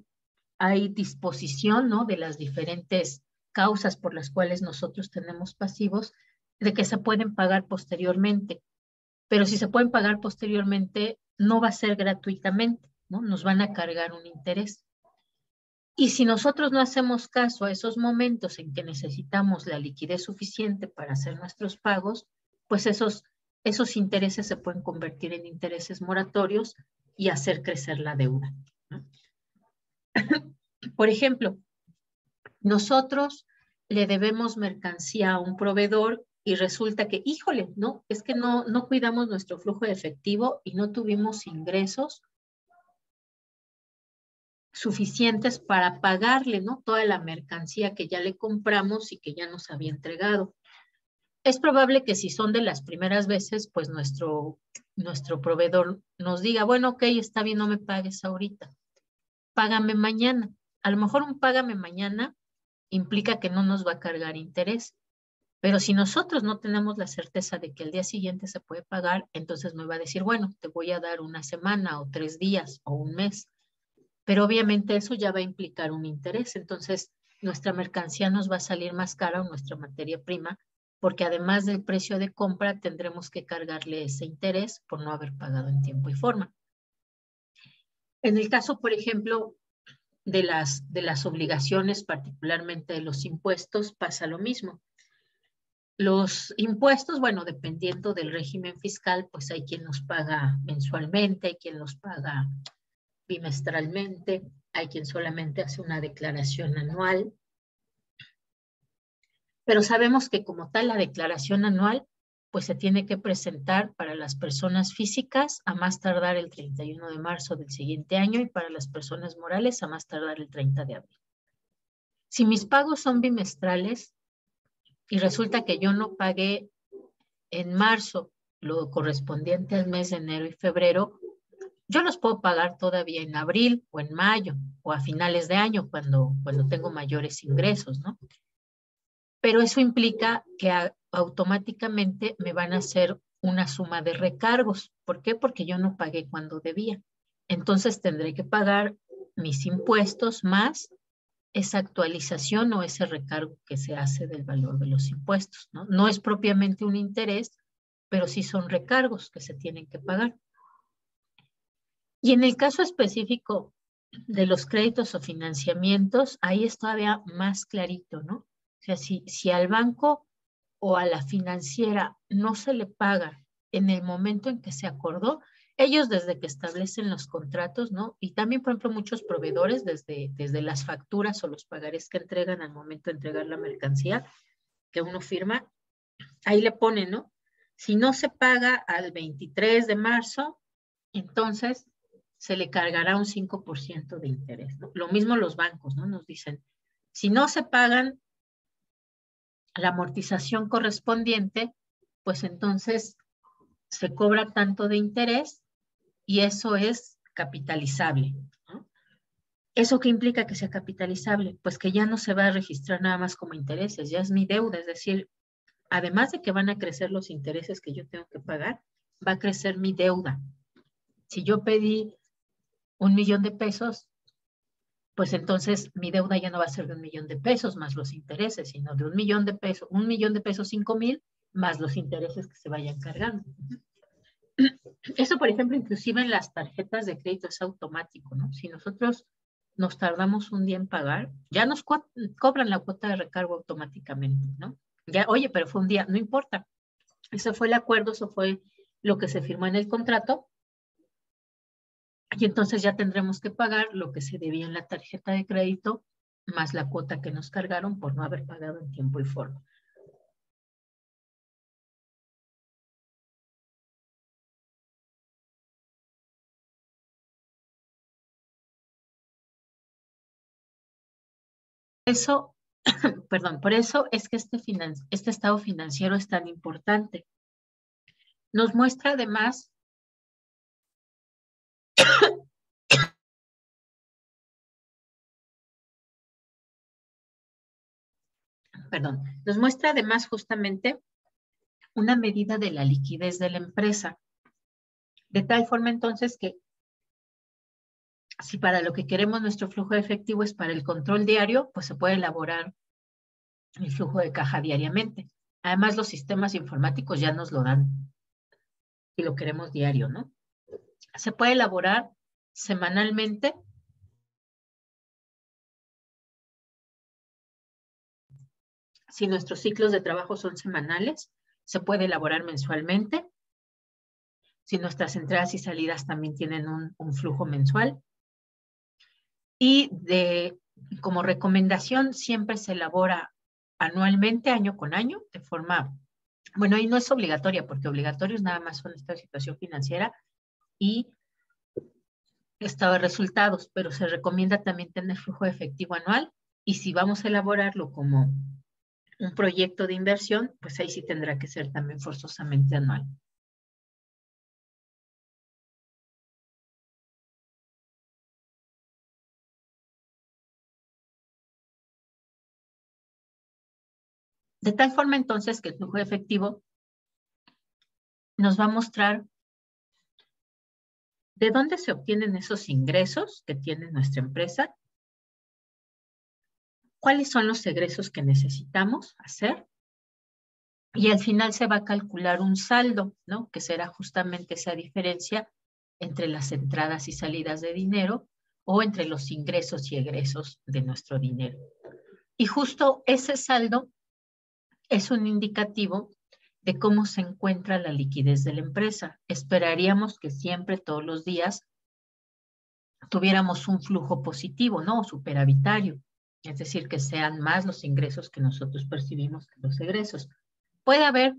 hay disposición, ¿no?, de las diferentes causas por las cuales nosotros tenemos pasivos, de que se pueden pagar posteriormente. Pero si se pueden pagar posteriormente, no va a ser gratuitamente, ¿no? Nos van a cargar un interés. Y si nosotros no hacemos caso a esos momentos en que necesitamos la liquidez suficiente para hacer nuestros pagos, pues esos intereses se pueden convertir en intereses moratorios y hacer crecer la deuda, ¿no? Por ejemplo, nosotros le debemos mercancía a un proveedor y resulta que, híjole, no, es que no cuidamos nuestro flujo de efectivo y no tuvimos ingresos suficientes para pagarle, ¿no?, toda la mercancía que ya le compramos y que ya nos había entregado. Es probable que si son de las primeras veces, pues nuestro proveedor nos diga, bueno, ok, está bien, no me pagues ahorita, págame mañana. A lo mejor un págame mañana implica que no nos va a cargar interés. Pero si nosotros no tenemos la certeza de que el día siguiente se puede pagar, entonces me va a decir, bueno, te voy a dar una semana o 3 días o un mes. Pero obviamente eso ya va a implicar un interés. Entonces nuestra mercancía nos va a salir más cara o nuestra materia prima, porque además del precio de compra tendremos que cargarle ese interés por no haber pagado en tiempo y forma. En el caso, por ejemplo, de las obligaciones, particularmente de los impuestos, pasa lo mismo. Los impuestos, bueno, dependiendo del régimen fiscal, pues hay quien los paga mensualmente, hay quien los paga bimestralmente, hay quien solamente hace una declaración anual. Pero sabemos que como tal la declaración anual, pues se tiene que presentar para las personas físicas a más tardar el 31 de marzo del siguiente año y para las personas morales a más tardar el 30 de abril. Si mis pagos son bimestrales, y resulta que yo no pagué en marzo lo correspondiente al mes de enero y febrero, yo los puedo pagar todavía en abril o en mayo o a finales de año cuando tengo mayores ingresos, ¿no? Pero eso implica que automáticamente me van a hacer una suma de recargos. ¿Por qué? Porque yo no pagué cuando debía. Entonces tendré que pagar mis impuestos más esa actualización o ese recargo que se hace del valor de los impuestos, ¿no? No es propiamente un interés, pero sí son recargos que se tienen que pagar. Y en el caso específico de los créditos o financiamientos, ahí es todavía más clarito, ¿no? O sea, si al banco o a la financiera no se le paga en el momento en que se acordó, ellos desde que establecen los contratos, ¿no? Y también, por ejemplo, muchos proveedores desde las facturas o los pagarés que entregan al momento de entregar la mercancía que uno firma, ahí le ponen, ¿no? Si no se paga al 23 de marzo, entonces se le cargará un 5% de interés, ¿no? Lo mismo los bancos, ¿no? Nos dicen, si no se pagan la amortización correspondiente, pues entonces se cobra tanto de interés y eso es capitalizable, ¿no? ¿Eso qué implica que sea capitalizable? Pues que ya no se va a registrar nada más como intereses, ya es mi deuda, es decir, además de que van a crecer los intereses que yo tengo que pagar, va a crecer mi deuda. Si yo pedí 1 millón de pesos, pues entonces mi deuda ya no va a ser de 1 millón de pesos más los intereses, sino de 1 millón de pesos, 5,000 más los intereses que se vayan cargando. Eso, por ejemplo, inclusive en las tarjetas de crédito es automático, ¿no? Si nosotros nos tardamos un día en pagar, ya nos cobran la cuota de recargo automáticamente, ¿no? Ya, oye, pero fue un día, no importa. Ese fue el acuerdo, eso fue lo que se firmó en el contrato, y entonces ya tendremos que pagar lo que se debía en la tarjeta de crédito, más la cuota que nos cargaron por no haber pagado en tiempo y forma. Eso, perdón, por eso es que este estado financiero es tan importante. Nos muestra además nos muestra además justamente una medida de la liquidez de la empresa. De tal forma entonces que si para lo que queremos nuestro flujo de efectivo es para el control diario, pues se puede elaborar el flujo de caja diariamente. Además, los sistemas informáticos ya nos lo dan y lo queremos diario, ¿no? Se puede elaborar semanalmente. Si nuestros ciclos de trabajo son semanales, se puede elaborar mensualmente. Si nuestras entradas y salidas también tienen un flujo mensual. Y como recomendación, siempre se elabora anualmente, año con año, de forma, bueno, ahí no es obligatoria, porque obligatorios nada más son esta situación financiera y estado de resultados, pero se recomienda también tener flujo de efectivo anual, y si vamos a elaborarlo como un proyecto de inversión, pues ahí sí tendrá que ser también forzosamente anual. De tal forma entonces que el flujo de efectivo nos va a mostrar de dónde se obtienen esos ingresos que tiene nuestra empresa, cuáles son los egresos que necesitamos hacer, y al final se va a calcular un saldo, ¿no? Que será justamente esa diferencia entre las entradas y salidas de dinero o entre los ingresos y egresos de nuestro dinero. Y justo ese saldo es un indicativo de cómo se encuentra la liquidez de la empresa. Esperaríamos que siempre, todos los días, tuviéramos un flujo positivo, ¿no? O superavitario. Es decir, que sean más los ingresos que nosotros percibimos que los egresos. Puede haber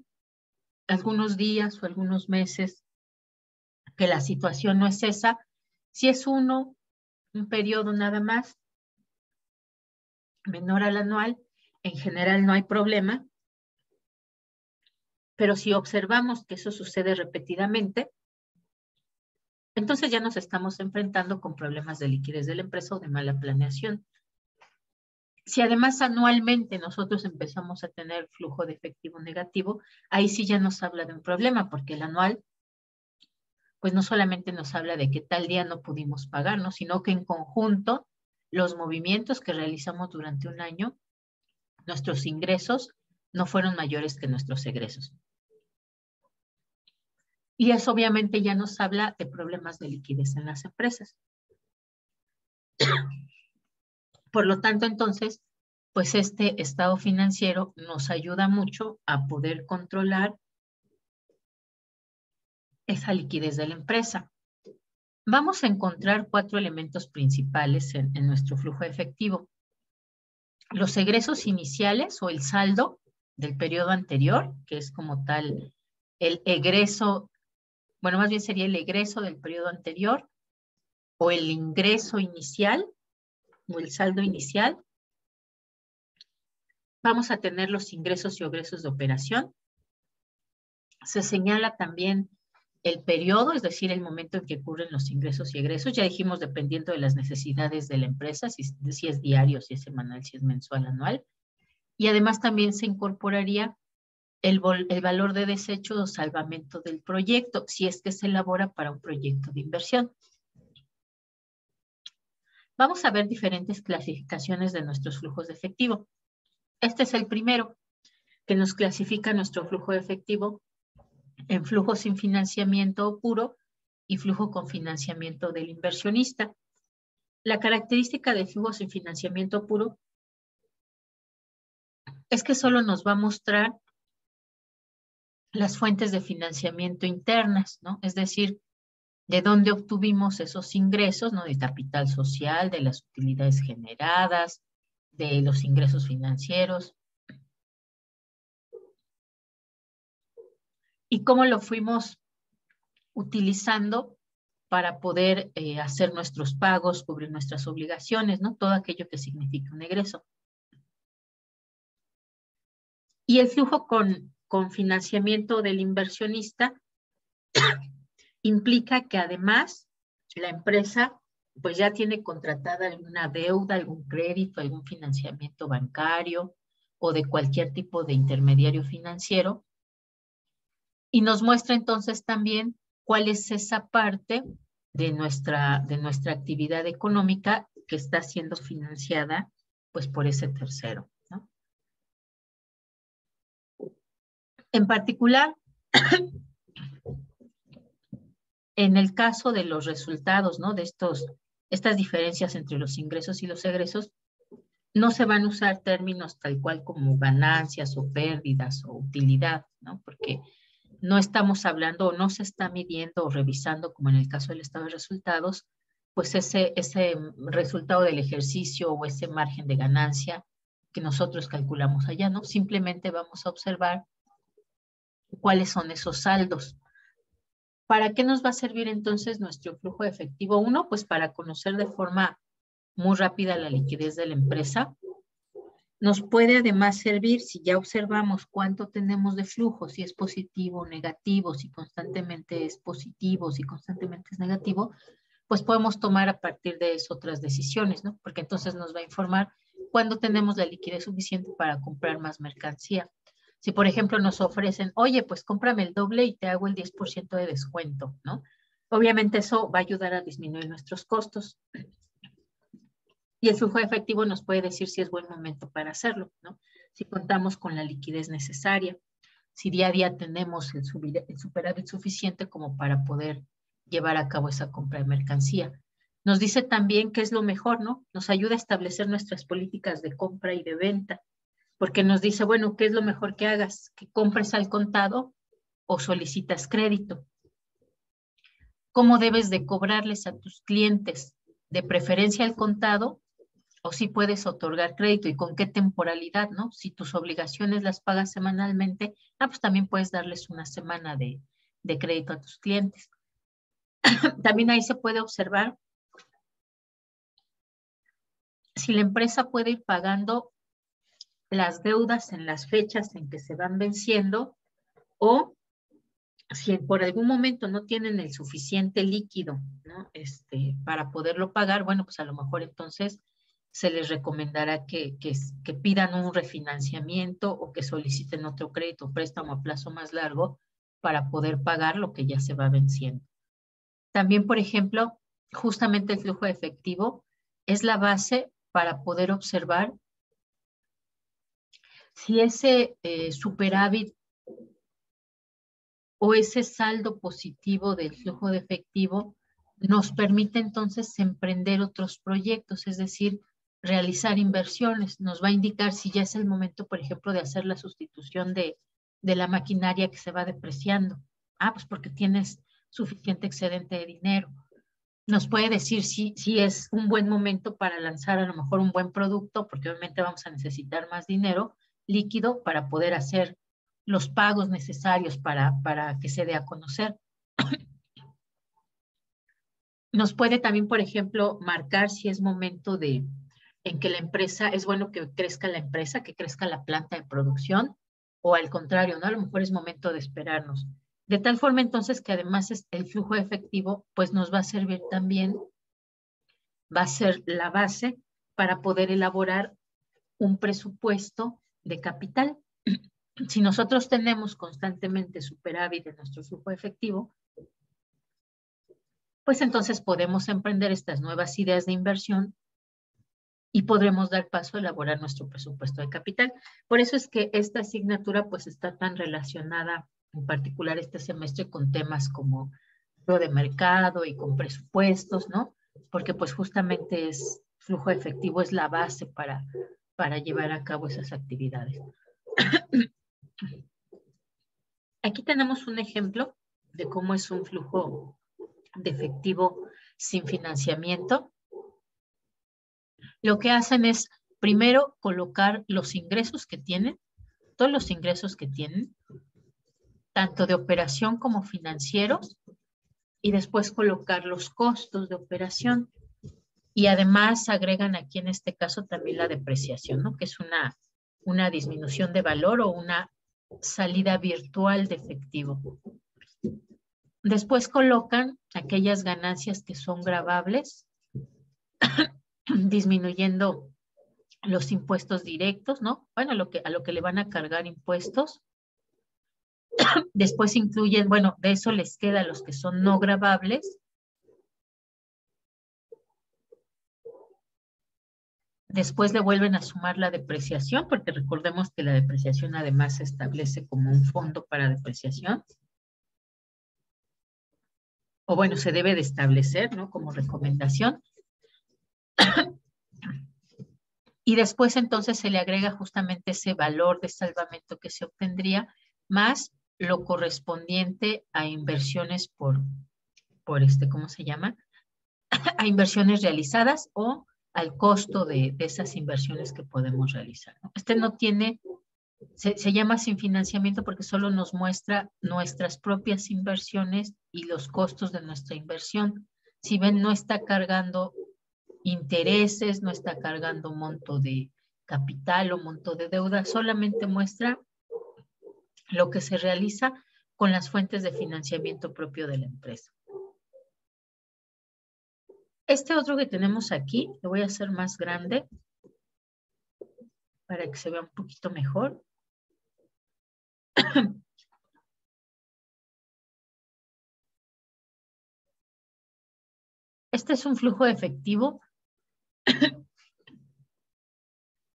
algunos días o algunos meses que la situación no es esa. Si es un periodo nada más, menor al anual, en general no hay problema. Pero si observamos que eso sucede repetidamente, entonces ya nos estamos enfrentando con problemas de liquidez de la empresa o de mala planeación. Si además anualmente nosotros empezamos a tener flujo de efectivo negativo, ahí sí ya nos habla de un problema, porque el anual, pues no solamente nos habla de que tal día no pudimos pagarnos, sino que en conjunto los movimientos que realizamos durante un año, nuestros ingresos no fueron mayores que nuestros egresos. Y eso obviamente ya nos habla de problemas de liquidez en las empresas. Por lo tanto, entonces, pues este estado financiero nos ayuda mucho a poder controlar esa liquidez de la empresa. Vamos a encontrar 4 elementos principales en nuestro flujo de efectivo. Los egresos iniciales o el saldo del periodo anterior, que es como tal el egreso, bueno, más bien sería el egreso del periodo anterior, o el ingreso inicial, o el saldo inicial. Vamos a tener los ingresos y egresos de operación. Se señala también el periodo, es decir, el momento en que ocurren los ingresos y egresos. Ya dijimos, dependiendo de las necesidades de la empresa, si es diario, si es semanal, si es mensual, anual. Y además también se incorporaría el valor de desecho o salvamento del proyecto, si es que se elabora para un proyecto de inversión. Vamos a ver diferentes clasificaciones de nuestros flujos de efectivo. Este es el primero, que nos clasifica nuestro flujo de efectivo en flujo sin financiamiento puro y flujo con financiamiento del inversionista. La característica del flujo sin financiamiento puro es que solo nos va a mostrar las fuentes de financiamiento internas, ¿no? Es decir, de dónde obtuvimos esos ingresos, ¿no? Del capital social, de las utilidades generadas, de los ingresos financieros. Y cómo lo fuimos utilizando para poder hacer nuestros pagos, cubrir nuestras obligaciones, ¿no? Todo aquello que significa un egreso. Y el flujo con financiamiento del inversionista implica que además la empresa pues ya tiene contratada alguna deuda, algún crédito, algún financiamiento bancario o de cualquier tipo de intermediario financiero. Y nos muestra entonces también cuál es esa parte de nuestra actividad económica que está siendo financiada pues por ese tercero, ¿no? En particular, en el caso de los resultados, ¿no? De estas diferencias entre los ingresos y los egresos, no se van a usar términos tal cual como ganancias o pérdidas o utilidad, ¿no? Porque no estamos hablando o no se está midiendo o revisando, como en el caso del estado de resultados, pues ese resultado del ejercicio o ese margen de ganancia que nosotros calculamos allá, ¿no? Simplemente vamos a observar cuáles son esos saldos. ¿Para qué nos va a servir entonces nuestro flujo de efectivo? Uno, pues para conocer de forma muy rápida la liquidez de la empresa. Nos puede además servir si ya observamos cuánto tenemos de flujo, si es positivo o negativo, si constantemente es positivo, si constantemente es negativo, pues podemos tomar a partir de eso otras decisiones, ¿no? Porque entonces nos va a informar cuándo tenemos la liquidez suficiente para comprar más mercancía. Si, por ejemplo, nos ofrecen, oye, pues cómprame el doble y te hago el 10% de descuento, ¿no? Obviamente eso va a ayudar a disminuir nuestros costos. Y el flujo de efectivo nos puede decir si es buen momento para hacerlo, ¿no? Si contamos con la liquidez necesaria, si día a día tenemos el superávit suficiente como para poder llevar a cabo esa compra de mercancía. Nos dice también qué es lo mejor, ¿no? Nos ayuda a establecer nuestras políticas de compra y de venta, porque nos dice, bueno, ¿qué es lo mejor que hagas? ¿Que compres al contado o solicitas crédito? ¿Cómo debes de cobrarles a tus clientes? De preferencia al contado, o si puedes otorgar crédito y con qué temporalidad, ¿no? Si tus obligaciones las pagas semanalmente, pues también puedes darles una semana de crédito a tus clientes. También ahí se puede observar si la empresa puede ir pagando las deudas en las fechas en que se van venciendo, o si por algún momento no tienen el suficiente líquido, ¿no? Para poderlo pagar, bueno, pues a lo mejor entonces se les recomendará que pidan un refinanciamiento o que soliciten otro crédito o préstamo a plazo más largo para poder pagar lo que ya se va venciendo. También, por ejemplo, justamente el flujo de efectivo es la base para poder observar si ese superávit o ese saldo positivo del flujo de efectivo nos permite entonces emprender otros proyectos, es decir, realizar inversiones. Nos va a indicar si ya es el momento, por ejemplo, de hacer la sustitución de la maquinaria que se va depreciando. Pues porque tienes suficiente excedente de dinero. Nos puede decir si es un buen momento para lanzar a lo mejor un buen producto, porque obviamente vamos a necesitar más dinero líquido para poder hacer los pagos necesarios para que se dé a conocer. Nos puede también, por ejemplo, marcar si es momento en que la empresa, es bueno que crezca la empresa, que crezca la planta de producción, o al contrario, ¿no? A lo mejor es momento de esperarnos. De tal forma entonces que además el flujo de efectivo pues nos va a servir también, va a ser la base para poder elaborar un presupuesto de capital. Si nosotros tenemos constantemente superávit en nuestro flujo de efectivo, pues entonces podemos emprender estas nuevas ideas de inversión y podremos dar paso a elaborar nuestro presupuesto de capital. Por eso es que esta asignatura pues está tan relacionada, en particular este semestre, con temas como lo de mercado y con presupuestos, ¿no? Porque pues justamente flujo de efectivo es la base para llevar a cabo esas actividades. Aquí tenemos un ejemplo de cómo es un flujo de efectivo sin financiamiento. Lo que hacen es primero colocar los ingresos que tienen, todos los ingresos que tienen, tanto de operación como financieros, y después colocar los costos de operación. Y además agregan aquí en este caso también la depreciación, ¿no? Que es una disminución de valor o una salida virtual de efectivo. Después colocan aquellas ganancias que son gravables, disminuyendo los impuestos directos, ¿no? Bueno, a lo que le van a cargar impuestos. Después incluyen, bueno, de eso les queda los que son no gravables. Después le vuelven a sumar la depreciación, porque recordemos que la depreciación además se establece como un fondo para depreciación. O bueno, se debe de establecer, ¿no? Como recomendación. Y después entonces se le agrega justamente ese valor de salvamento que se obtendría, más lo correspondiente a inversiones por ¿cómo se llama? A inversiones realizadas o al costo de esas inversiones que podemos realizar, ¿no? Este no tiene, se llama sin financiamiento porque solo nos muestra nuestras propias inversiones y los costos de nuestra inversión. Si ven, no está cargando intereses, no está cargando monto de capital o monto de deuda, solamente muestra lo que se realiza con las fuentes de financiamiento propio de la empresa. Este otro que tenemos aquí, lo voy a hacer más grande para que se vea un poquito mejor. Este es un flujo de efectivo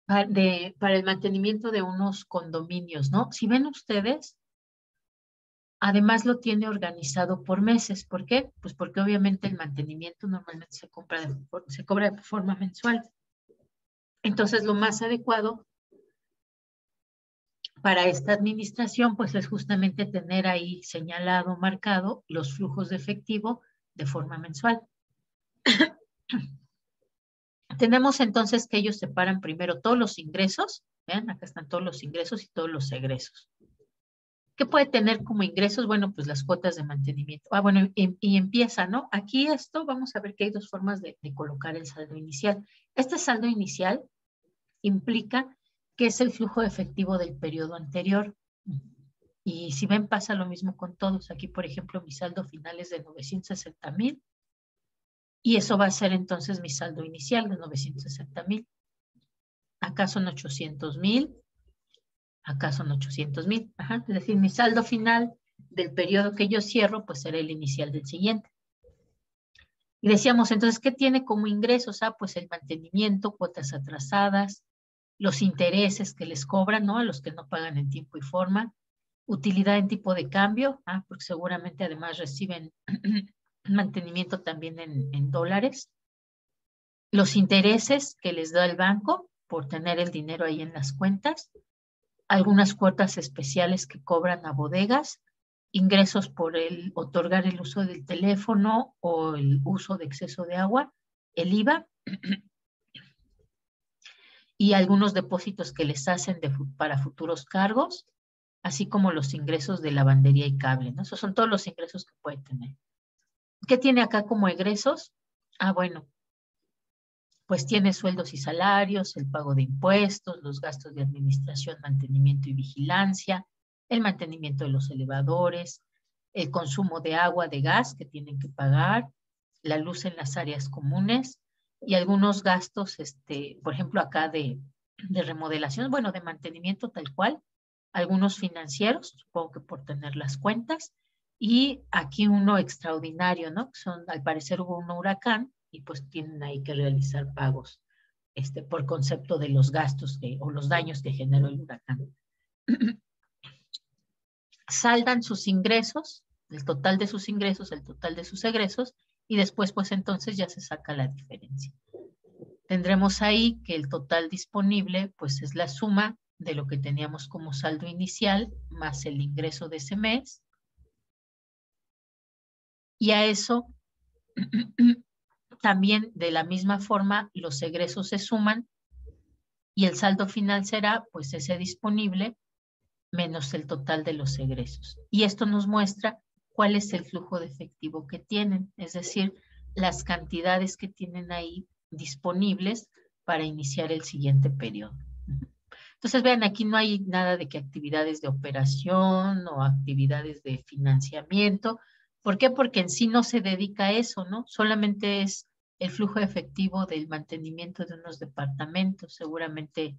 para el mantenimiento de unos condominios, ¿no? Si ven ustedes, además lo tiene organizado por meses. ¿Por qué? Pues porque obviamente el mantenimiento normalmente se cobra de forma mensual. Entonces lo más adecuado para esta administración pues es justamente tener ahí señalado, marcado los flujos de efectivo de forma mensual. Tenemos entonces que ellos separan primero todos los ingresos. Vean, acá están todos los ingresos y todos los egresos. ¿Qué puede tener como ingresos? Bueno, pues las cuotas de mantenimiento. Bueno, y empieza, ¿no? Aquí esto, vamos a ver que hay dos formas de colocar el saldo inicial. Este saldo inicial implica que es el flujo de efectivo del periodo anterior. Y si ven, pasa lo mismo con todos. Aquí, por ejemplo, mi saldo final es de 960,000. Y eso va a ser entonces mi saldo inicial de 960,000. Acá son 800,000. Acá son 800,000. Es decir, mi saldo final del periodo que yo cierro, pues será el inicial del siguiente. Y decíamos, entonces, ¿qué tiene como ingresos? Pues el mantenimiento, cuotas atrasadas, los intereses que les cobran, ¿no? A los que no pagan en tiempo y forma, utilidad en tipo de cambio, porque seguramente además reciben mantenimiento también en dólares, los intereses que les da el banco por tener el dinero ahí en las cuentas, algunas cuotas especiales que cobran a bodegas, ingresos por otorgar el uso del teléfono o el uso de exceso de agua, el IVA, y algunos depósitos que les hacen para futuros cargos, así como los ingresos de lavandería y cable, ¿no? Esos son todos los ingresos que puede tener. ¿Qué tiene acá como egresos? Bueno, pues tiene sueldos y salarios, el pago de impuestos, los gastos de administración, mantenimiento y vigilancia, el mantenimiento de los elevadores, el consumo de agua, de gas que tienen que pagar, la luz en las áreas comunes y algunos gastos, por ejemplo, acá de remodelación, bueno, de mantenimiento tal cual, algunos financieros, supongo que por tener las cuentas, y aquí uno extraordinario, ¿no? Al parecer hubo un huracán y pues tienen ahí que realizar pagos por concepto de los gastos o los daños que generó el huracán. Saldan sus ingresos, el total de sus ingresos, el total de sus egresos, y después pues entonces ya se saca la diferencia. Tendremos ahí que el total disponible pues es la suma de lo que teníamos como saldo inicial más el ingreso de ese mes. Y a eso también de la misma forma los egresos se suman y el saldo final será pues ese disponible menos el total de los egresos. Y esto nos muestra cuál es el flujo de efectivo que tienen, es decir, las cantidades que tienen ahí disponibles para iniciar el siguiente periodo. Entonces, vean, aquí no hay nada de que actividades de operación o actividades de financiamiento. ¿Por qué? Porque en sí no se dedica a eso, ¿no? Solamente es el flujo efectivo del mantenimiento de unos departamentos, seguramente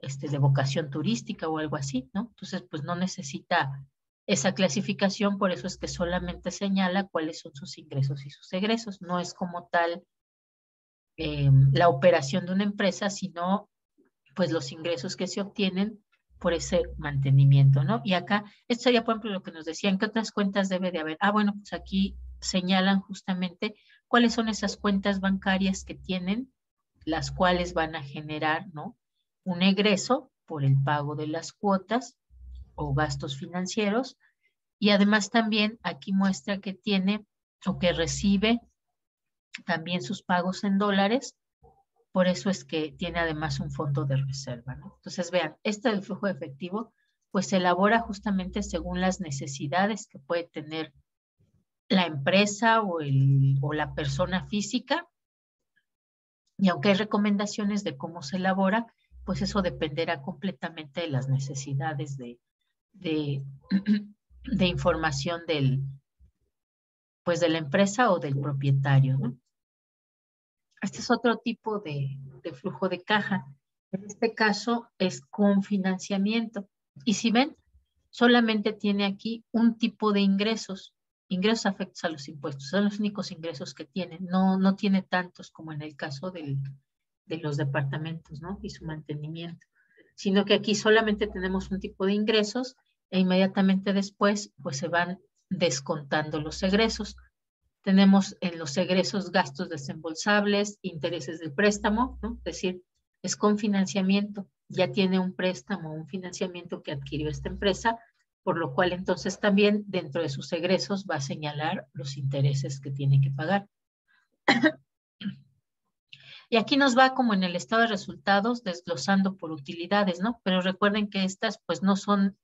de vocación turística o algo así, ¿no? Entonces, pues no necesita esa clasificación, por eso es que solamente señala cuáles son sus ingresos y sus egresos. No es como tal la operación de una empresa, sino pues los ingresos que se obtienen por ese mantenimiento, ¿no? Y acá, esto sería, por ejemplo, lo que nos decían, ¿qué otras cuentas debe de haber? Ah, bueno, pues aquí señalan justamente cuáles son esas cuentas bancarias que tienen, las cuales van a generar, ¿no? Un egreso por el pago de las cuotas o gastos financieros, y además también aquí muestra que tiene o que recibe también sus pagos en dólares. Por eso es que tiene además un fondo de reserva, ¿no? Entonces, vean, este del flujo de efectivo, pues se elabora justamente según las necesidades que puede tener la empresa o la persona física. Y aunque hay recomendaciones de cómo se elabora, pues eso dependerá completamente de las necesidades de información pues de la empresa o del propietario, ¿no? Este es otro tipo de flujo de caja. En este caso es con financiamiento. Y si ven, solamente tiene aquí un tipo de ingresos. Ingresos afectos a los impuestos. Son los únicos ingresos que tiene. No tiene tantos como en el caso de los departamentos, ¿no? Y su mantenimiento. Sino que aquí solamente tenemos un tipo de ingresos e inmediatamente después pues se van descontando los egresos. Tenemos en los egresos gastos desembolsables, intereses del préstamo, ¿no? Es decir, es con financiamiento. Ya tiene un préstamo, un financiamiento que adquirió esta empresa, por lo cual entonces también dentro de sus egresos va a señalar los intereses que tiene que pagar. Y aquí nos va como en el estado de resultados desglosando por utilidades, ¿no? Pero recuerden que estas pues no son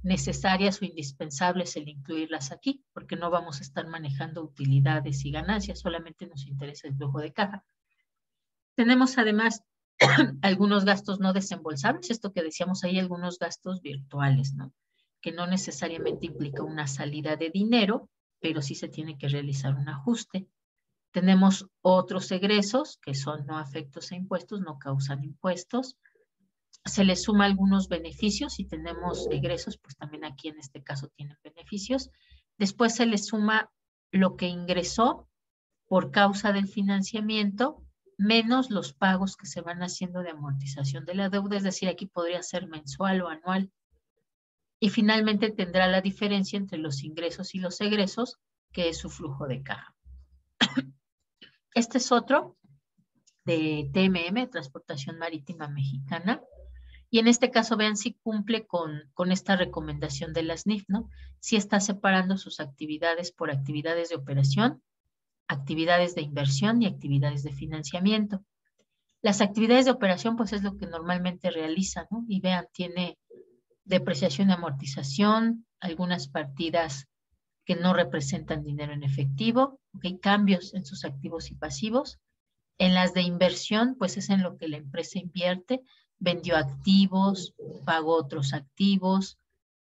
necesarias o indispensables el incluirlas aquí, porque no vamos a estar manejando utilidades y ganancias, solamente nos interesa el flujo de caja. Tenemos además algunos gastos no desembolsables, esto que decíamos ahí, algunos gastos virtuales, ¿no? Que no necesariamente implica una salida de dinero, pero sí se tiene que realizar un ajuste. Tenemos otros egresos que son no afectos a impuestos, no causan impuestos. Se le suma algunos beneficios y tenemos egresos, pues también aquí en este caso tienen beneficios. Después se le suma lo que ingresó por causa del financiamiento, menos los pagos que se van haciendo de amortización de la deuda, es decir, aquí podría ser mensual o anual. Y finalmente tendrá la diferencia entre los ingresos y los egresos, que es su flujo de caja. Este es otro de TMM, Transportación Marítima Mexicana. Y en este caso, vean si cumple con esta recomendación de las NIF, ¿no? Si está separando sus actividades por actividades de operación, actividades de inversión y actividades de financiamiento. Las actividades de operación, pues es lo que normalmente realiza, ¿no? Y vean, tiene depreciación y amortización, algunas partidas que no representan dinero en efectivo, ¿okay? Cambios en sus activos y pasivos. En las de inversión, pues es en lo que la empresa invierte, vendió activos, pagó otros activos,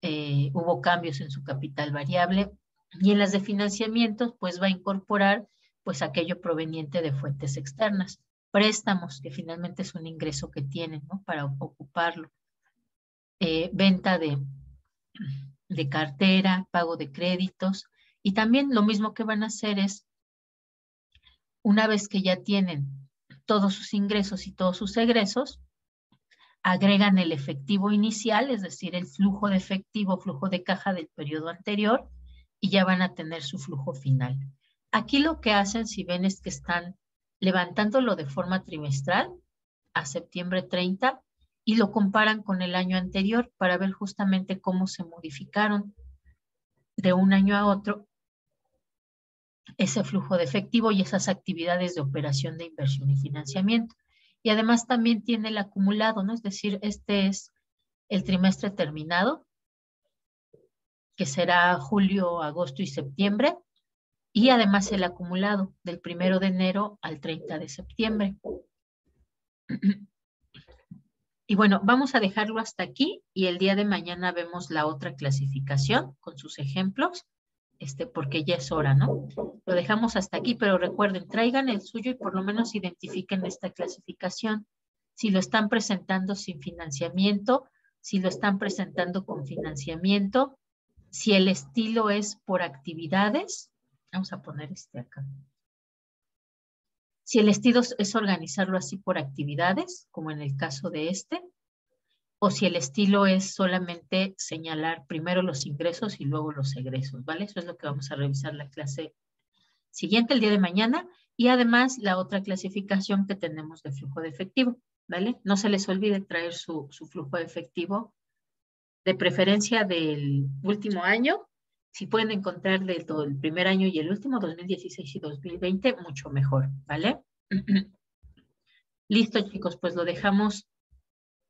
hubo cambios en su capital variable. Y en las de financiamiento, pues va a incorporar pues aquello proveniente de fuentes externas, préstamos, que finalmente es un ingreso que tienen, ¿no? Para ocuparlo. Venta de cartera, pago de créditos, y también lo mismo que van a hacer es, una vez que ya tienen todos sus ingresos y todos sus egresos, agregan el efectivo inicial, es decir, el flujo de efectivo, flujo de caja del periodo anterior, y ya van a tener su flujo final. Aquí lo que hacen, si ven, es que están levantándolo de forma trimestral a septiembre 30 y lo comparan con el año anterior para ver justamente cómo se modificaron de un año a otro ese flujo de efectivo y esas actividades de operación de inversión y financiamiento. Y además también tiene el acumulado, ¿no? Es decir, este es el trimestre terminado, que será julio, agosto y septiembre, y además el acumulado del 1 de enero al 30 de septiembre. Y bueno, vamos a dejarlo hasta aquí y el día de mañana vemos la otra clasificación con sus ejemplos, porque ya es hora, ¿no? Lo dejamos hasta aquí, pero recuerden, traigan el suyo y por lo menos identifiquen esta clasificación. Si lo están presentando sin financiamiento, si lo están presentando con financiamiento, si el estilo es por actividades, vamos a poner acá. Si el estilo es organizarlo así por actividades, como en el caso de o si el estilo es solamente señalar primero los ingresos y luego los egresos, ¿vale? Eso es lo que vamos a revisar la clase siguiente, el día de mañana, y además la otra clasificación que tenemos de flujo de efectivo, ¿vale? No se les olvide traer su flujo de efectivo, de preferencia del último año. Si pueden encontrar del primer año y el último, 2016 y 2020, mucho mejor, ¿vale? Listo, chicos, pues lo dejamos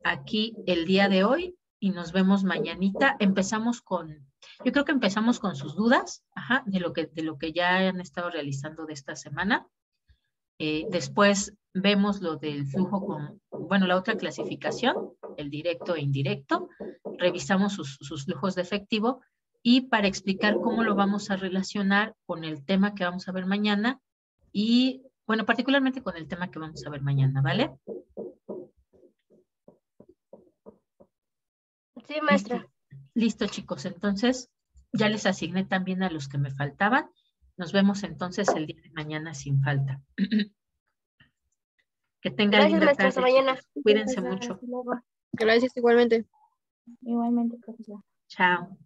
aquí el día de hoy y nos vemos mañanita. Yo creo que empezamos con sus dudas, de lo que ya han estado realizando de esta semana. Después vemos lo del flujo la otra clasificación, el directo e indirecto. Revisamos sus flujos de efectivo y para explicar cómo lo vamos a relacionar con el tema que vamos a ver mañana y, bueno, particularmente con el tema que vamos a ver mañana, ¿vale? Sí, maestra. Listo, chicos. Entonces, ya les asigné también a los que me faltaban. Nos vemos entonces el día de mañana sin falta. Que tengan Gracias, linda maestra. tarde, Hasta mañana. chicos. Cuídense mucho. Gracias igualmente. Igualmente, profesor. Chao.